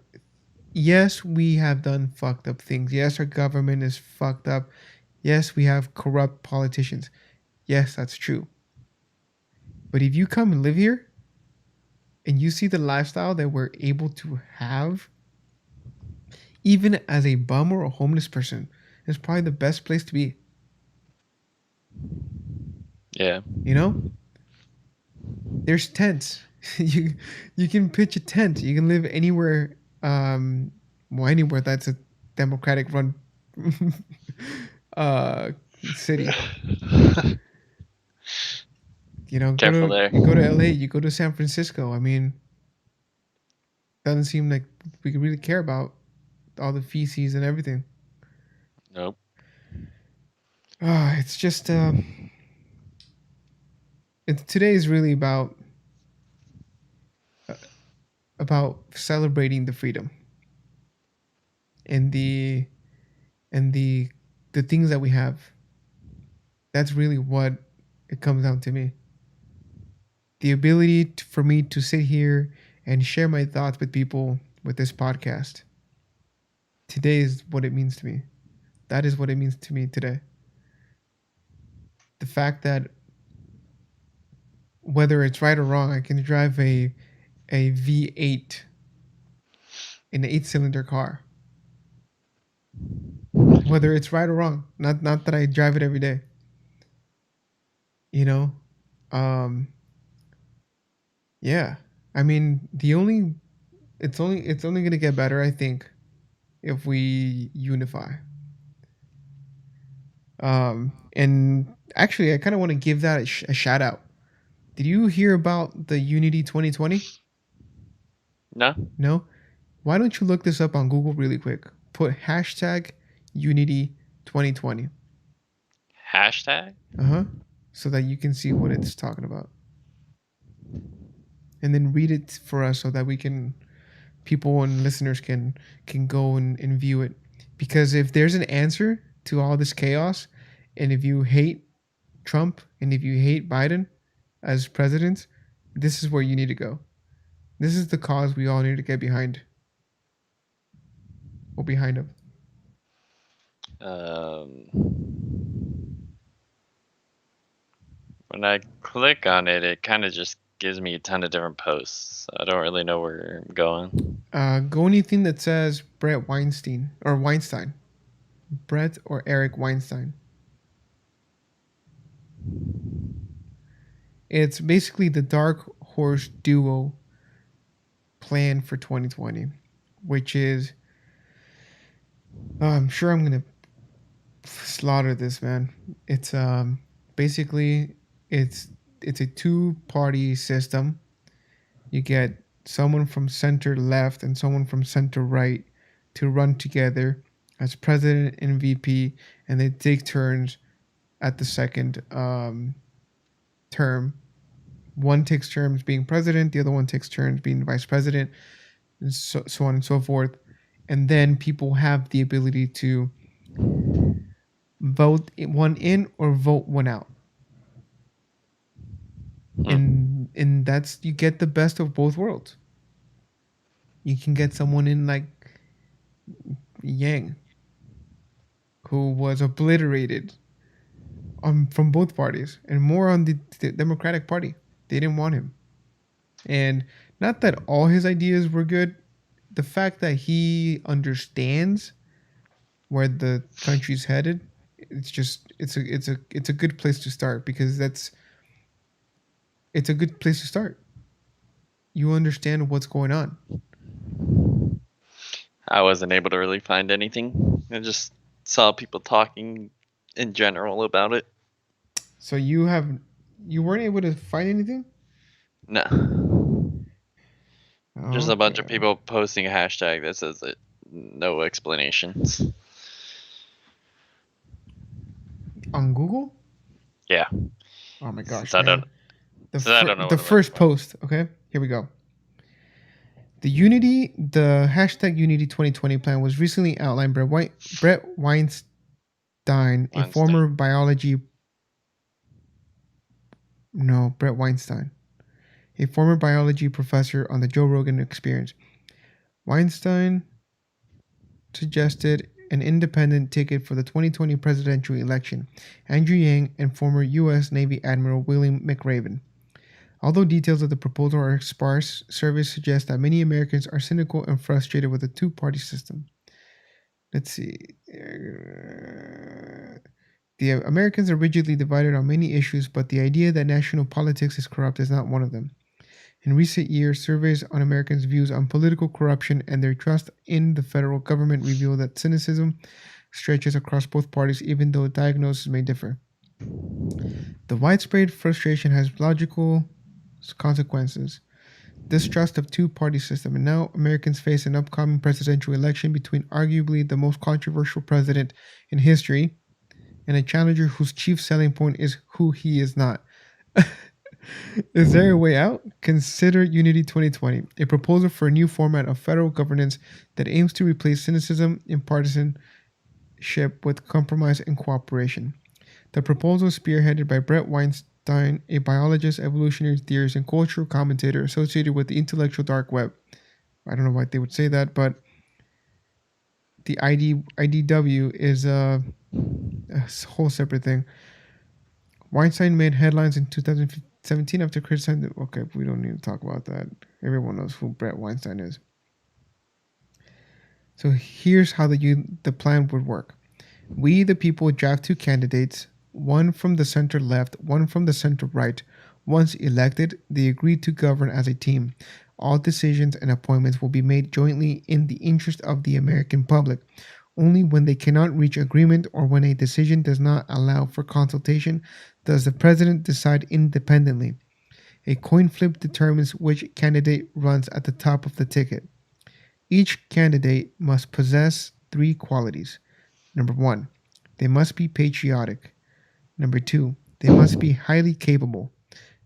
Speaker 1: yes, we have done fucked up things. Yes, our government is fucked up. Yes, we have corrupt politicians. Yes, that's true. But if you come and live here and you see the lifestyle that we're able to have, even as a bum or a homeless person, it's probably the best place to be.
Speaker 2: Yeah.
Speaker 1: You know, there's tents. you you can pitch a tent. You can live anywhere. Well, anywhere that's a democratic run uh, city. You know,
Speaker 2: Careful there.
Speaker 1: you go to LA, you go to San Francisco. I mean, doesn't seem like we really care about all the feces and everything.
Speaker 2: Nope.
Speaker 1: It's just today is really uh, about celebrating the freedom and the things that we have. That's really what it comes down to me. The ability for me to sit here and share my thoughts with people with this podcast. Today is what it means to me. That is what it means to me today. The fact that whether it's right or wrong, I can drive a V8 in an 8 cylinder car. Whether it's right or wrong, not that I drive it every day. You know, um, yeah. I mean, the only it's only gonna get better, I think, if we unify. And actually, I kind of want to give that a shout out. Did you hear about the Unity 2020?
Speaker 2: No.
Speaker 1: No? Why don't you look this up on Google really quick? Put hashtag Unity 2020.
Speaker 2: Hashtag.
Speaker 1: Uh huh. So that you can see what it's talking about. And then read it for us so that we can, people and listeners can go and view it. Because if there's an answer to all this chaos, and if you hate Trump and if you hate Biden as president, this is where you need to go. This is the cause we all need to get behind or behind him.
Speaker 2: When I click on it, it kind of just gives me a ton of different posts. I don't really know where I'm going.
Speaker 1: Go anything that says Brett Weinstein or Weinstein. Brett or Eric Weinstein. It's basically the dark horse duo plan for 2020, which is, I'm sure I'm gonna slaughter this, man. It's basically it's it's a two-party system. You get someone from center left and someone from center right to run together as president and VP, and they take turns at the second term. One takes turns being president, the other one takes turns being vice president, and so on and so forth. and then people have the ability to vote one in or vote one out.
Speaker 2: Hmm.
Speaker 1: And that's, you get the best of both worlds. You can get someone in like Yang, who was obliterated from both parties, and more on the Democratic Party. They didn't want him. And not that all his ideas were good, the fact that he understands where the country's headed, it's just it's a good place to start, because it's a good place to start. You understand what's going on.
Speaker 2: I wasn't able to really find anything. I just saw people talking in general about it.
Speaker 1: So you weren't able to find anything?
Speaker 2: No. Just a bunch of
Speaker 1: Okay.
Speaker 2: people posting a hashtag that says it. No explanations.
Speaker 1: On Google?
Speaker 2: Yeah.
Speaker 1: Oh my
Speaker 2: Since
Speaker 1: gosh,
Speaker 2: I don't
Speaker 1: man. The
Speaker 2: since I don't know
Speaker 1: the
Speaker 2: what I'm looking
Speaker 1: first
Speaker 2: for.
Speaker 1: post, okay? Here we go. The hashtag Unity 2020 plan was recently outlined by Brett Weinstein, a
Speaker 2: Weinstein.
Speaker 1: former biology no, Brett Weinstein, a former biology professor on the Joe Rogan Experience. Weinstein suggested an independent ticket for the 2020 presidential election, Andrew Yang and former U.S. Navy Admiral William McRaven. Although details of the proposal are sparse, surveys suggest that many Americans are cynical and frustrated with the two-party system. Let's see. The Americans are rigidly divided on many issues, but the idea that national politics is corrupt is not one of them. In recent years, surveys on Americans' views on political corruption and their trust in the federal government reveal that cynicism stretches across both parties, even though diagnoses may differ. The widespread frustration has logical consequences. Distrust of two-party system, and now Americans face an upcoming presidential election between arguably the most controversial president in history and a challenger whose chief selling point is who he is not. Is there a way out? Consider Unity 2020, a proposal for a new format of federal governance that aims to replace cynicism and partisanship with compromise and cooperation. The proposal is spearheaded by Brett Weinstein, a biologist, evolutionary theorist, and cultural commentator associated with the intellectual dark web. I don't know why they would say that, but the IDW is a whole separate thing. Weinstein made headlines in 2017 after criticizing. Okay, we don't need to talk about that. Everyone knows who Brett Weinstein is. So here's how the plan would work. We, the people, draft two candidates, one from the center left, one from the center right. Once elected, they agree to govern as a team. All decisions and appointments will be made jointly in the interest of the American public. Only when they cannot reach agreement or when a decision does not allow for consultation does the president decide independently. A coin flip determines which candidate runs at the top of the ticket. Each candidate must possess three qualities. Number one, they must be patriotic. Number two, they must be highly capable.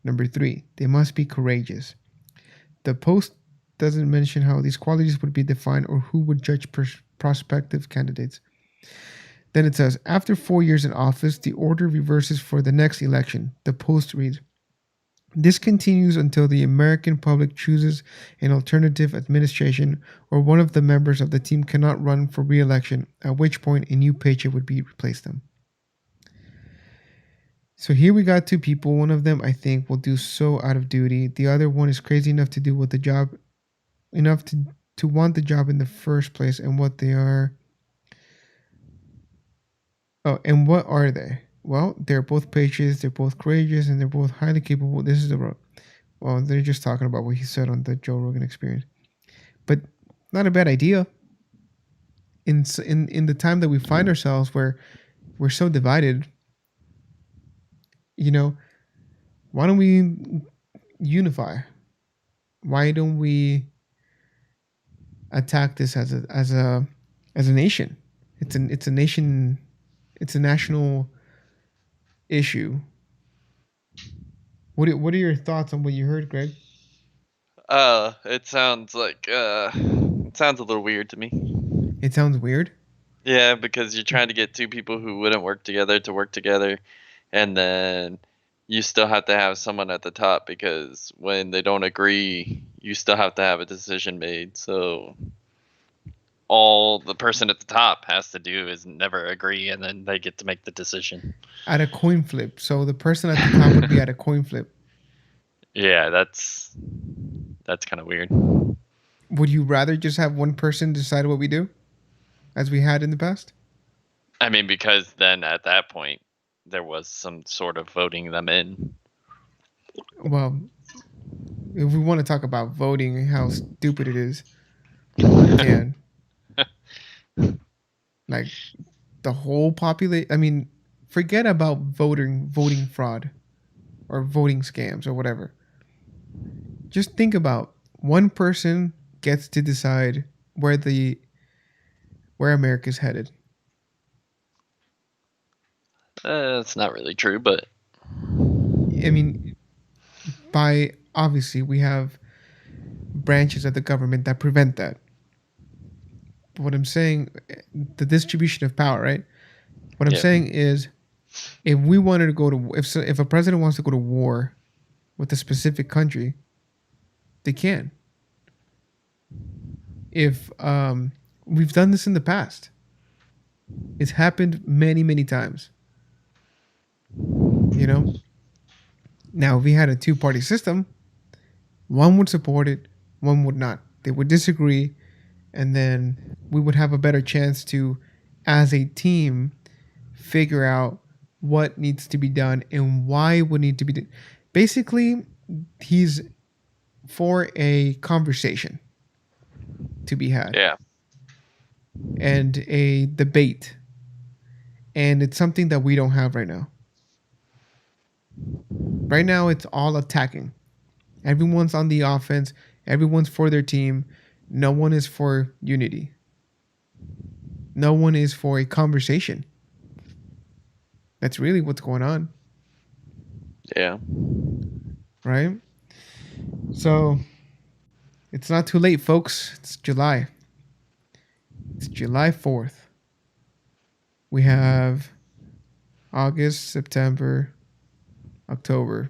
Speaker 1: Number three, they must be courageous. The post doesn't mention how these qualities would be defined or who would judge prospective candidates. Then it says, after 4 years in office, the order reverses for the next election. The post reads, this continues until the American public chooses an alternative administration or one of the members of the team cannot run for re election, at which point a new paycheck would be replaced them. So here we got two people. One of them, I think, will do so out of duty. The other one is crazy enough to do what the job, enough to want the job in the first place, and what they are. Oh, and what are they? Well, they're both patriots, they're both courageous, and they're both highly capable. This is the well, they're just talking about what he said on the Joe Rogan Experience, but not a bad idea. In the time that we find ourselves, where we're so divided, you know, why don't we unify? Why don't we attack this as a nation? It's a nation. It's a national issue. What are your thoughts on what you heard, Greg?
Speaker 2: It sounds like it sounds a little weird to me.
Speaker 1: It sounds weird.
Speaker 2: Yeah, because you're trying to get two people who wouldn't work together to work together, and then you still have to have someone at the top because when they don't agree, you still have to have a decision made. So all the person at the top has to do is never agree, and then they get to make the decision.
Speaker 1: At a coin flip. So the person at the top would be at a coin flip.
Speaker 2: Yeah, that's kind of weird.
Speaker 1: Would you rather just have one person decide what we do, as we had in the past?
Speaker 2: I mean, because then at that point there was some sort of voting them in.
Speaker 1: Well, if we want to talk about voting and how stupid it is, we can. Like the whole population. I mean, forget about voting fraud or voting scams or whatever. Just think about one person gets to decide where America's headed.
Speaker 2: That's not really true, but
Speaker 1: I mean, by obviously we have branches of the government that prevent that. But what I'm saying, the distribution of power, right? What I'm
Speaker 2: yeah,
Speaker 1: saying is, if we wanted to go to, if a president wants to go to war with a specific country, they can. If we've done this in the past, it's happened many times. You know. Now, if we had a two-party system, one would support it, one would not. They would disagree, and then we would have a better chance to, as a team, figure out what needs to be done and why it would need to be done. Basically, he's for a conversation to be had
Speaker 2: yeah,
Speaker 1: and a debate. And it's something that we don't have right now. Right now, it's all attacking. Everyone's on the offense, everyone's for their team. No one is for unity, no one is for a conversation. That's really what's going on,
Speaker 2: yeah.
Speaker 1: right? So it's not too late, folks. It's July. It's July 4th. We have August, September, October,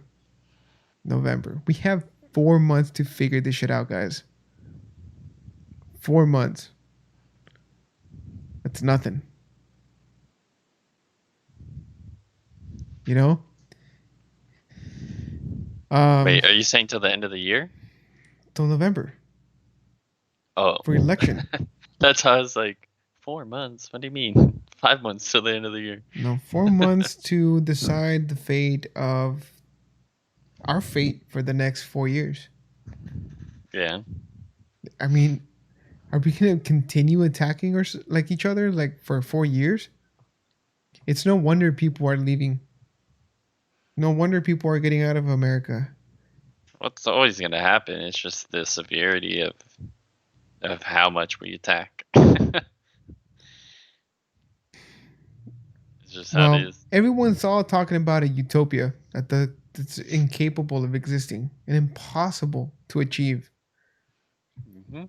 Speaker 1: November. We have 4 months to figure this shit out, guys. 4 months. That's nothing. You know? Um,
Speaker 2: Wait, are you saying till the end of the year?
Speaker 1: till November
Speaker 2: Oh,
Speaker 1: for election.
Speaker 2: that's how I was like, 4 months. What do you mean? 5 months till the end of the year.
Speaker 1: No, 4 months to decide the fate of our fate for the next 4 years.
Speaker 2: Yeah.
Speaker 1: I mean, are we gonna continue attacking like each other like for 4 years? It's no wonder people are leaving. No wonder people are getting out of America.
Speaker 2: What's always gonna happen? It's just the severity of how much we attack. It's just how it
Speaker 1: Well,
Speaker 2: is.
Speaker 1: everyone's all talking about a utopia that's incapable of existing and impossible to achieve.
Speaker 2: Hmm.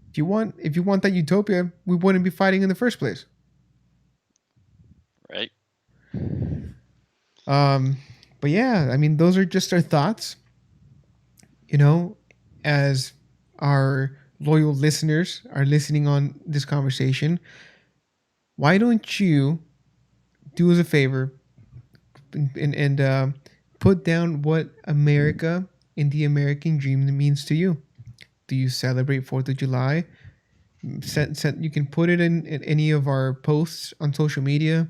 Speaker 1: If you want that utopia, we wouldn't be fighting in the first place.
Speaker 2: Right?
Speaker 1: Um, but yeah, I mean, those are just our thoughts. You know, as our loyal listeners are listening on this conversation, why don't you do us a favor and put down what America and the American dream means to you? Do you celebrate 4th of July? You can put it in any of our posts on social media.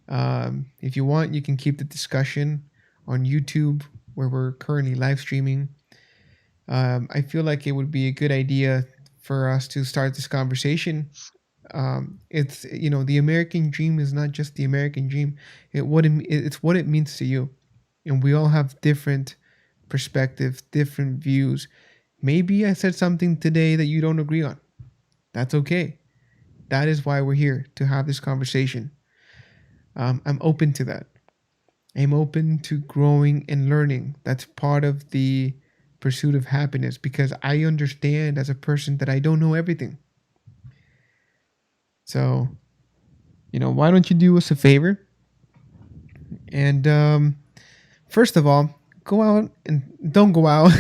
Speaker 1: If you want, you can keep the discussion on YouTube, where we're currently live streaming. I feel like it would be a good idea for us to start this conversation. It's the American dream is not just the American dream. It's what it means to you, and we all have different perspectives, different views. Maybe I said something today that you don't agree on. That's okay. That is why we're here to have this conversation. I'm open to that. I'm open to growing and learning. That's part of the pursuit of happiness because I understand as a person that I don't know everything. So, why don't you do us a favor and first of all, go out and don't go out.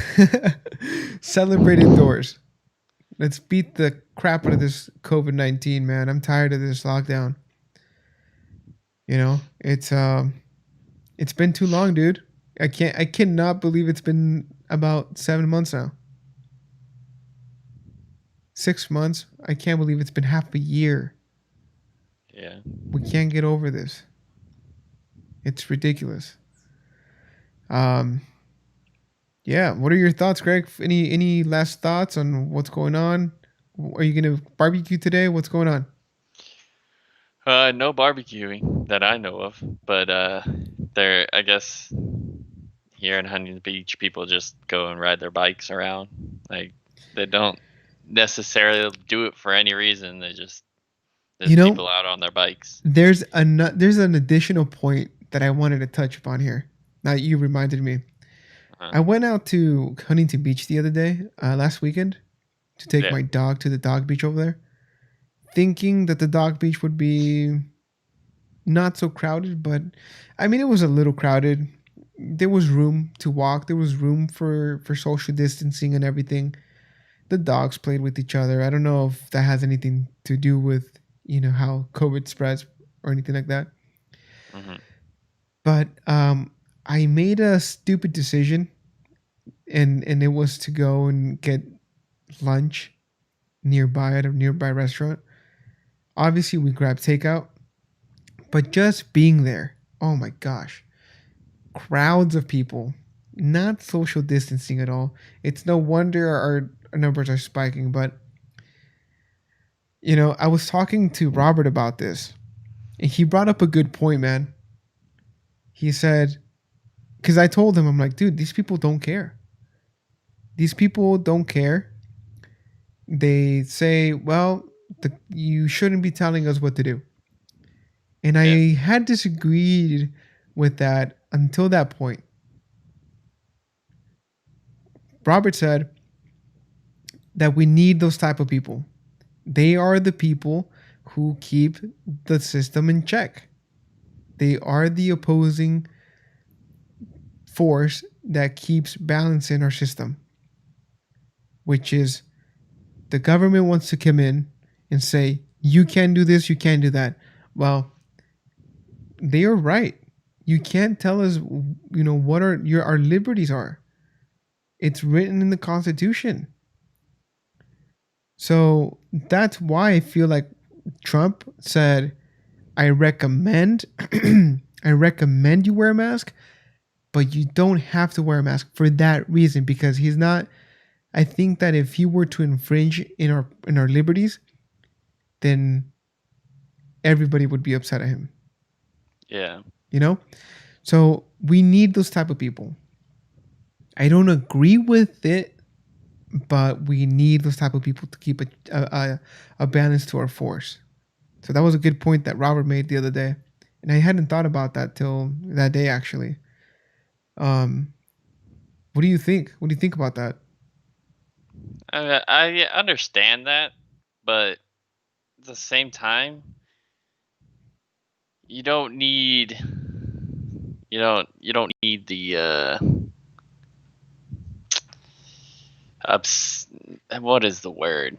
Speaker 1: Celebrate indoors. Let's beat the crap out of this COVID-19, man. I'm tired of this lockdown. It's been too long, dude. I cannot believe it's been about 7 months now. 6 months. I can't believe it's been half a year.
Speaker 2: Yeah.
Speaker 1: We can't get over this. It's ridiculous. Um, yeah. What are your thoughts, Greg? Any last thoughts on what's going on? Are you gonna barbecue today? What's going on?
Speaker 2: No barbecuing that I know of, but there, I guess here in Huntington Beach, people just go and ride their bikes around. Like they don't necessarily do it for any reason. There's
Speaker 1: You know,
Speaker 2: people out on their bikes.
Speaker 1: there's an additional point that I wanted to touch upon here. Now you reminded me.
Speaker 2: Uh-huh.
Speaker 1: I went out to Huntington Beach the other day, last weekend, to take
Speaker 2: Yeah.
Speaker 1: my dog to the dog beach over there, thinking that the dog beach would be not so crowded, but I mean, it was a little crowded. There was room to walk. There was room for social distancing and everything. The dogs played with each other. I don't know if that has anything to do with how COVID spreads or anything like that.
Speaker 2: Hmm.
Speaker 1: But I made a stupid decision, and it was to go and get lunch nearby at a nearby restaurant. Obviously, we grabbed takeout, but just being there, oh my gosh, crowds of people, not social distancing at all. It's no wonder our numbers are spiking. But I was talking to Robert about this, and he brought up a good point, man. He said, because I told him, I'm like, dude, these people don't care. These people don't care. They say, well, you shouldn't be telling us what to do. And
Speaker 2: Yeah.
Speaker 1: I had disagreed with that until that point. Robert said that we need those type of people. They are the people who keep the system in check. They are the opposing force that keeps balancing our system, which is the government wants to come in and say, you can't do this, you can't do that. Well, they are right. You can't tell us, what our liberties are. It's written in the Constitution. So that's why I feel like Trump said, I recommend I recommend you wear a mask, but you don't have to wear a mask for that reason, because he's not. I think that if he were to infringe in our liberties, then everybody would be upset at him.
Speaker 2: Yeah.
Speaker 1: You know? So we need those type of people. I don't agree with it, but we need those type of people to keep a balance to our force. So that was a good point that Robert made the other day, and I hadn't thought about that till that day actually. Um, what do you think? What do you think about that?
Speaker 2: I understand that, but at the same time, you don't need you don't need the ups what is the word?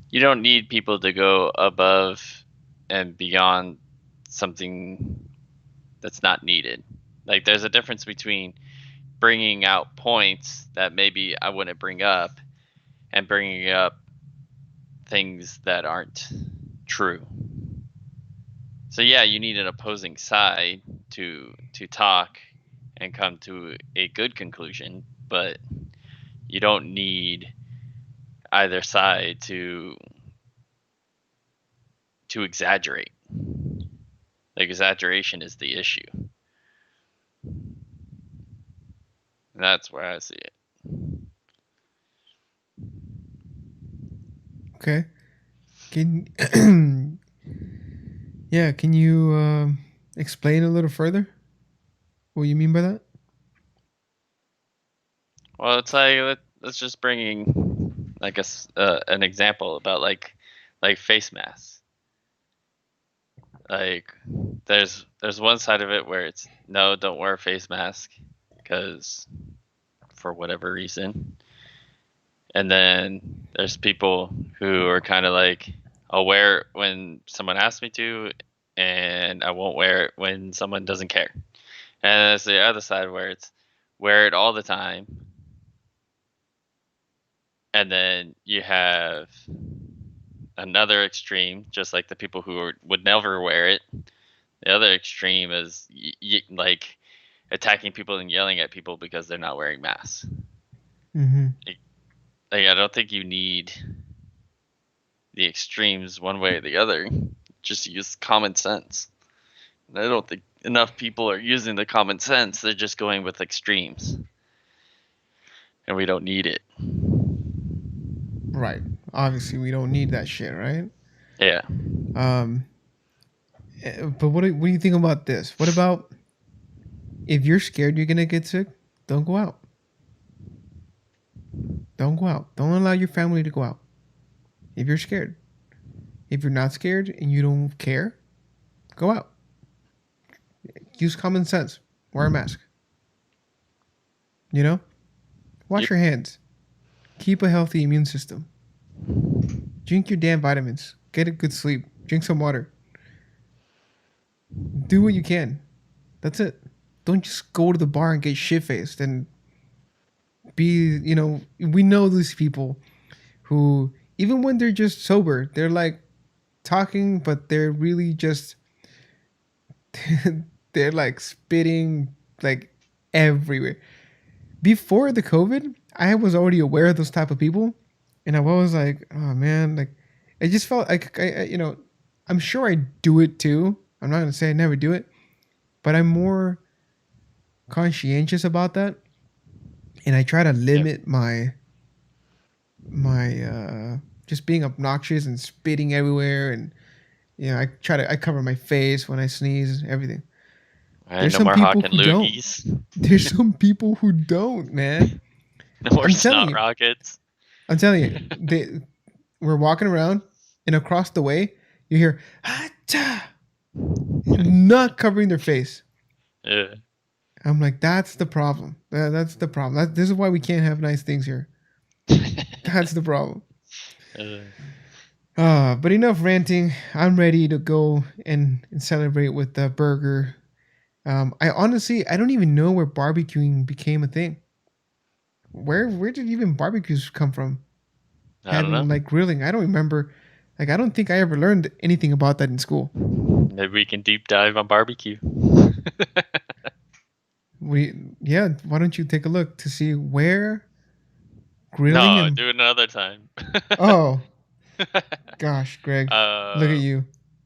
Speaker 2: You don't need people to go above and beyond something that's not needed. Like there's a difference between bringing out points that maybe I wouldn't bring up and bringing up things that aren't true. So yeah, you need an opposing side to talk and come to a good conclusion, but you don't need either side to exaggerate. The exaggeration is the issue. And that's where I see it.
Speaker 1: Okay. Can yeah, can you explain a little further what you mean by that?
Speaker 2: Well, it's like let's just bringing like an example about like face masks. Like, there's one side of it where it's no, don't wear a face mask, because for whatever reason. And then there's people who are kind of like, I'll wear it when someone asks me to, and I won't wear it when someone doesn't care. And there's the other side where it's wear it all the time. And then you have another extreme, just like the people who would never wear it. The other extreme is like attacking people and yelling at people because they're not wearing masks.
Speaker 1: Mm-hmm.
Speaker 2: Like, I don't think you need the extremes one way or the other. Just use common sense. And I don't think enough people are using the common sense. They're just going with extremes. And we don't need it.
Speaker 1: Right. Obviously, we don't need that shit, right?
Speaker 2: Yeah.
Speaker 1: Um, but what do you think about this? What about if you're scared you're gonna get sick? Don't go out. Don't go out. Don't allow your family to go out. If you're scared. If you're not scared and you don't care, go out. Use common sense. Wear a mask. You know? Wash
Speaker 2: Yep.
Speaker 1: your hands. Keep a healthy immune system. Drink your damn vitamins. Get a good sleep. Drink some water. Do what you can. That's it. Don't just go to the bar and get shit faced and we know these people who, even when they're just sober, they're like talking, but they're really just, they're like spitting like everywhere. Before the COVID, I was already aware of those type of people, and I was like, oh man, like it just felt like I'm sure I do it too. I'm not gonna say I never do it, but I'm more conscientious about that, and I try to
Speaker 2: Yep.
Speaker 1: limit my just being obnoxious and spitting everywhere, and I cover my face when I sneeze, everything.
Speaker 2: And
Speaker 1: There's
Speaker 2: no
Speaker 1: some
Speaker 2: more
Speaker 1: people
Speaker 2: hawking
Speaker 1: who don't.
Speaker 2: loogies.
Speaker 1: There's some people who don't, man.
Speaker 2: No more
Speaker 1: I'm telling
Speaker 2: snot
Speaker 1: you.
Speaker 2: rockets.
Speaker 1: I'm telling you. We're walking around, and across the way, you hear "Hacha," not covering their face.
Speaker 2: Yeah.
Speaker 1: I'm like, that's the problem. That's the problem. This is why we can't have nice things here. That's the problem.
Speaker 2: Uh,
Speaker 1: But enough ranting. I'm ready to go and celebrate with the burger. I don't even know where barbecuing became a thing. Where did even barbecues come from?
Speaker 2: I don't know.
Speaker 1: Having like grilling, I don't remember. Like I don't think I ever learned anything about that in school.
Speaker 2: Maybe we can deep dive on barbecue.
Speaker 1: Why don't you take a look to see where grilling
Speaker 2: No,
Speaker 1: and
Speaker 2: do it another time.
Speaker 1: oh gosh, Greg, look at
Speaker 2: uh,
Speaker 1: you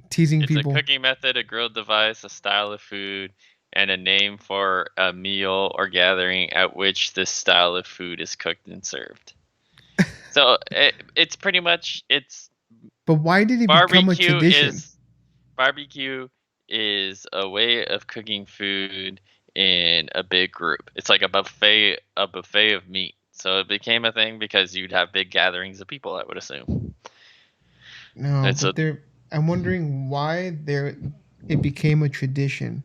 Speaker 1: teasing
Speaker 2: it's a
Speaker 1: people.
Speaker 2: cooking method, a grilled device, a style of food, and a name for a meal or gathering at which this style of food is cooked and served. So it's pretty much it's
Speaker 1: But why did it become a
Speaker 2: barbecue
Speaker 1: tradition?
Speaker 2: is barbecue is a way of cooking food in a big group. It's like a buffet of meat. So it became a thing because you'd have big gatherings of people, I would assume.
Speaker 1: No,
Speaker 2: It's a
Speaker 1: but there. I'm wondering why there it became a tradition.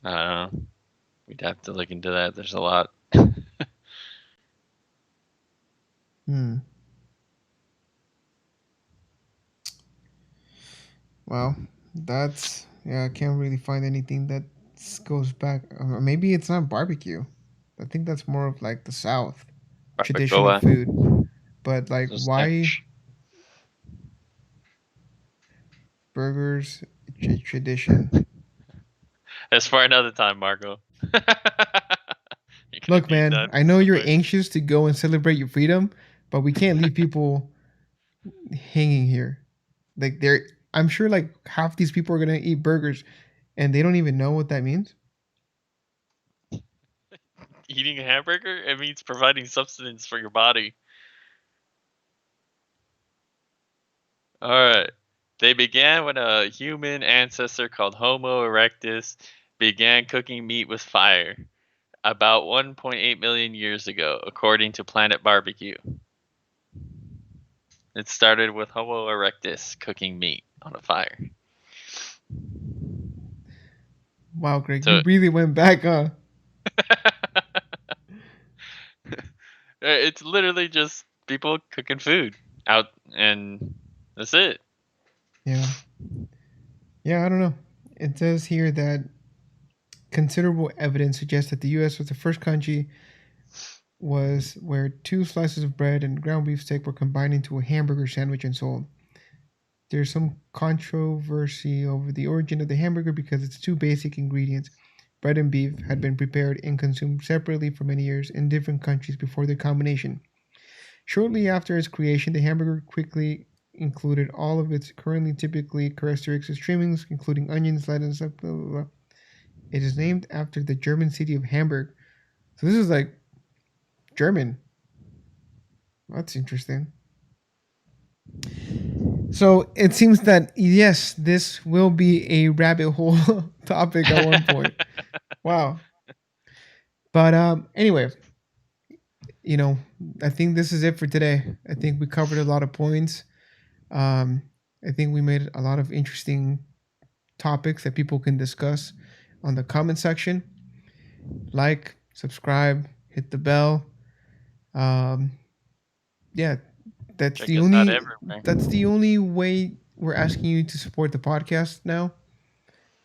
Speaker 2: I don't know. We'd have to look into that. There's a lot.
Speaker 1: Hmm. Well, that's yeah. I can't really find anything that goes back. Maybe it's not barbecue. I think that's more of like the South traditional
Speaker 2: Barbacoa.
Speaker 1: food. But like,
Speaker 2: Just, yeah.
Speaker 1: why burgers tradition?
Speaker 2: That's for another time, Marco. You're gonna
Speaker 1: Look,
Speaker 2: deep
Speaker 1: man,
Speaker 2: dive
Speaker 1: I
Speaker 2: into
Speaker 1: know
Speaker 2: the
Speaker 1: you're
Speaker 2: bush.
Speaker 1: anxious to go and celebrate your freedom, but we can't leave people hanging here. Like they're, I'm sure like half these people are gonna eat burgers, and they don't even know what that means.
Speaker 2: Eating a hamburger, it means providing substance for your body. All right. They began when a human ancestor called Homo erectus began cooking meat with fire about 1.8 million years ago, according to Planet Barbecue. It started with Homo erectus cooking meat on a fire.
Speaker 1: Wow, Greg, you
Speaker 2: So
Speaker 1: really went back, huh?
Speaker 2: it's literally just people cooking food out, and that's it.
Speaker 1: Yeah. Yeah, I don't know. It says here that considerable evidence suggests that the U.S. was the first country was where two slices of bread and ground beef steak were combined into a hamburger sandwich and sold. There's some controversy over the origin of the hamburger because its two basic ingredients, bread and beef, had been prepared and consumed separately for many years in different countries before their combination. Shortly after its creation, the hamburger quickly included all of its currently typically characteristic trimmings, including onions, lettuce, blah, blah, blah. It is named after the German city of Hamburg. So this is like German. That's interesting. So it seems that yes, this will be a rabbit hole topic at one point. Wow. But anyway, you know, I think this is it for today. I think we covered a lot of points. Um, I think we made a lot of interesting topics that people can discuss on the comment section. Like, subscribe, hit the bell. Um, yeah, that's
Speaker 2: Check
Speaker 1: the
Speaker 2: us out
Speaker 1: only
Speaker 2: everywhere.
Speaker 1: that's the only way we're asking you to support the podcast now.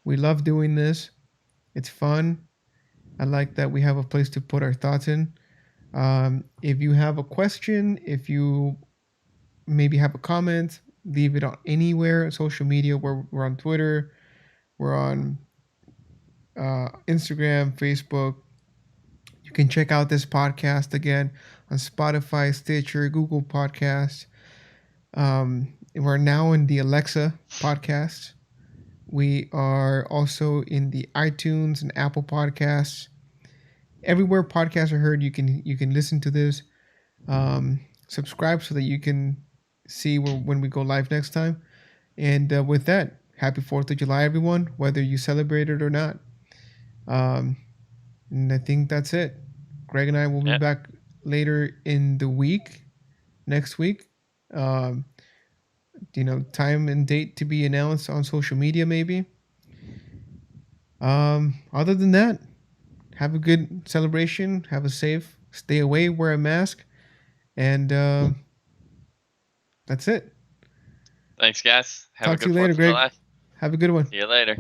Speaker 1: We love doing this. It's fun. I like that we have a place to put our thoughts in. If you have a question, if you maybe have a comment, leave it on anywhere on social media. We're on Twitter, we're on Instagram, Facebook. You can check out this podcast again on Spotify, Stitcher, Google Podcasts. We're now in the Alexa podcast. We are also in the iTunes and Apple Podcasts. Everywhere podcasts are heard, you can listen to this. Subscribe so that you can see when we go live next time. And with that, happy 4th of July, everyone, whether you celebrate it or not. Um, and I think that's it. Greg and I will be
Speaker 2: Yep.
Speaker 1: back later in the week, next week. Um, time and date to be announced on social media, maybe. Other than that, have a good celebration. Have a safe, stay away, wear a mask. And that's it.
Speaker 2: Thanks, guys. Have a
Speaker 1: Talk to
Speaker 2: good
Speaker 1: you later,
Speaker 2: 4th of
Speaker 1: Greg.
Speaker 2: July.
Speaker 1: Have a good one.
Speaker 2: See you later.